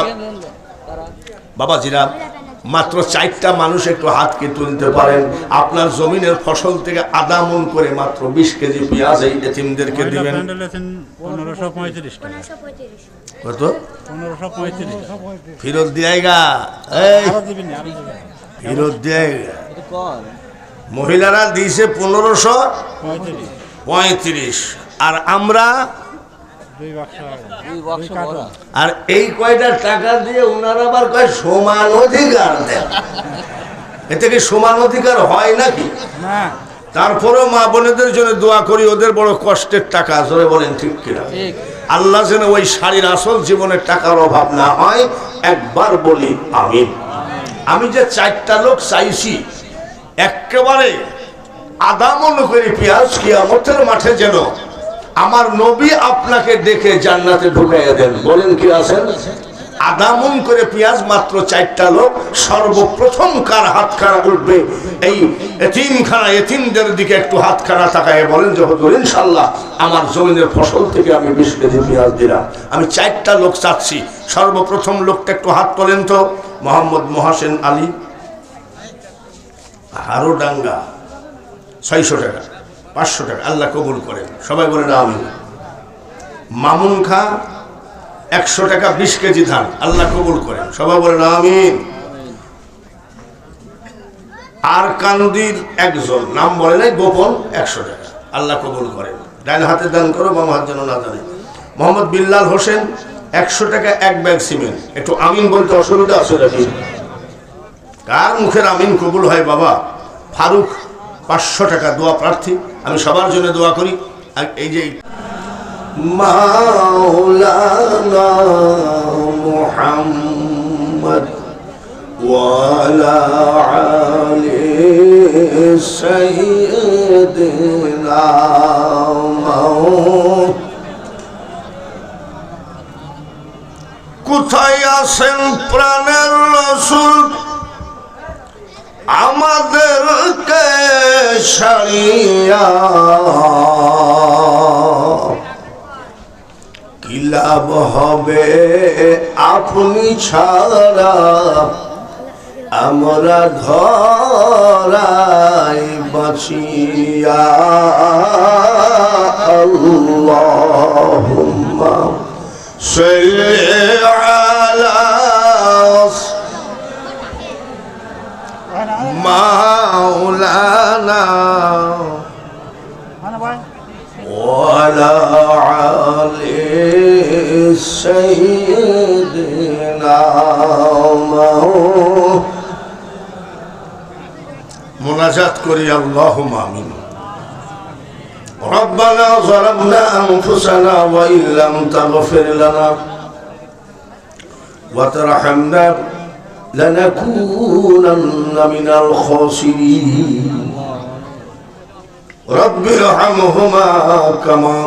বাবাজিরা, মাত্র 4টা মানুষ একটু হাতকে তুলতে পারেন। আপনার জমিনের ফসল থেকে আধা মন করে মাত্র 20 কেজি পেঁয়াজ এই এতিমদেরকে দিবেন। 1535 টাকা। কত? 1535 ফেরত দিয়েগা, এই ফেরত দিয়েগা। মহিলারা দিয়েছে 1535, আর আমরা আর এই কয়টা টাকা দিয়ে ওনারা আবার কয় সমান অধিকার দেন। এতে কি সমান অধিকার হয় নাকি? তারপরেও মা বোনেদের জন্য দোয়া করি, ওদের বড় কষ্টের টাকা। জোরে বলেন ঠিক কিনা? আল্লাহ যেন ওই শাড়ির আসল জীবনের টাকার অভাব না হয়, একবার বলি আমিন। আমি যে 4টা লোক চাইছি, একেবারে আধা মন করে পেঁয়াজ কিয়ামতের মাঠে যেন আমার নবী আপনাকে দেখে জান্নাতে ঢুকাইয়া দেন। বলেন কি আছেন? আধা মন করে পেঁয়াজ মাত্র 4টা লোক। সর্বপ্রথম কার হাতখানা উঠবে এই এতিমখানা, এতিমদের দিকে একটু হাতখানা তাকায় বলেন যে হুজুর ইনশাআল্লাহ আমার জমিনের ফসল থেকে আমি 20 কেজি পেঁয়াজ দিলাম। আমি 4টা লোক চাচ্ছি। সর্বপ্রথম লোকটা একটু হাত তোলেন তো। মোহাম্মদ মহাসেন আলী, হারোডাঙ্গা, 600 টাকা, 500 টাকা। আল্লাহ কবুল করেন, সবাই বলেন আমিন। মামুন খা 100 টাকা, 20 কেজি ধান। আল্লাহ কবুল করেন, সবাই বলেন আমিন। আর কান্দির একজন, নাম বলে নাই, গোপন, 100 টাকা। আল্লাহ কবুল করেন। ডান হাতে দান করো, বাম হাত যেন না জানে। মোহাম্মদ বিল্লাল হোসেন 100 টাকা, 1 ব্যাগ সিমেন্ট। একটু আমিন বলতে অসুবিধা আছে নাকি? কার মুখের আমিন কবুল হয় বাবা? ফারুক 500 টাকা, দোয়া প্রার্থী। আমি সবার জন্য দোয়া করি। আর এই যে মাওলানা মুহাম্মদ ওয়ালা আলি সাইয়্যিদিনা কোথায় আছেন প্রাণের রাসূল, আমাদেরকে ছাড়িয়া কি লাভ হবে আপনি ছাড়া, আমরা ধরাই বাঁচিয়া আল্লাহুম্মা সাল্লি আলা মাওলানা ওয়ালা আলি সাইয়্যিদিনা মুনাজাত করি আল্লাহুম্মা আমিন ربنا ظلمنا أنفسنا وإن لم تغفر لنا وترحمنا لنكونن من الخاسرين رب ارحمهما كما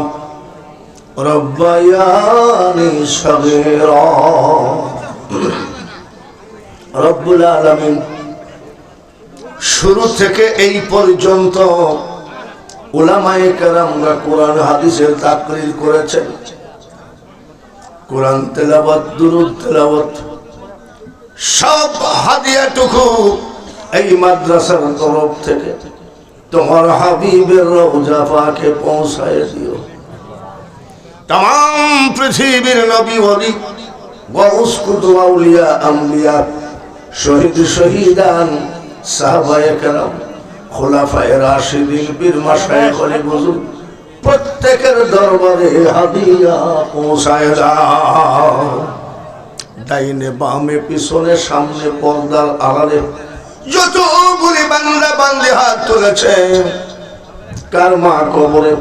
ربياني صغيرا رب العالمين শুরু থেকে এই পর্যন্ত উলামায়ে কেরামরা কোরআন হাদিসের তাকরীর করেছেন। কোরআন তেলাওয়াত, দুরূদ তেলাওয়াত সব হাদিয়াটুকু এই মাদ্রাসার তরফ থেকে তোমার হাবিবের রওজা পাকে পৌঁছায় দিও। तमाम পৃথিবীর নবী ওলি গাউস কুতুব আউলিয়া আম্বিয়া শহীদ শহীদান সাহাবায়ে কেরাম খোলাফায়ে রাশিদিন পীর মাশায়েখ আলী বুজুর্গ প্রত্যেকের দরবারে হাদিয়া পৌঁছায় দাও। ডাইনে বামে পিছনে সামনে পর্দার আড়ালে যতগুলি বান্দা বান্দি হাত তুলেছে, কার মা কবরে,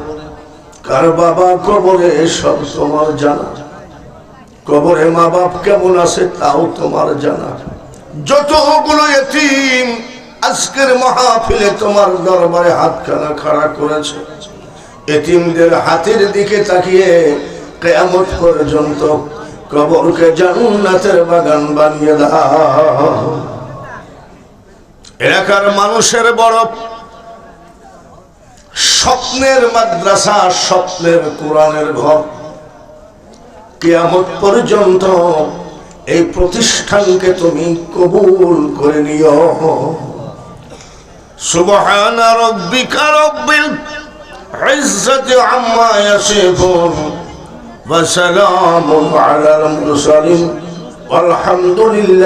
কার বাবা কবরে, সব তোমার জানা। কবরে মা বাপ কেমন আছে তাও তোমার জানা। যতগুলো এতিম আজকের মাহফিলে তোমার দরবারে হাতখানা খাড়া করেছে, এতিমদের হাতের দিকে তাকিয়ে কিয়ামত পর্যন্ত কবরকে জান্নাতের বাগান বানিয়ে দাও। এলাকার মানুষের বড় স্বপ্নের মাদ্রাসা, স্বপ্নের কোরআনের ঘর। কিয়ামত পর্যন্ত এই প্রতিষ্ঠানকে তুমি কবুল করে নিও। সুবহানা রাব্বিকা রাব্বিল ইজ্জাতি আম্মা ইয়াসিফুন ওয়া সালামুন আলাল মুরসালিন ওয়ালহামদুলিল্লাহ।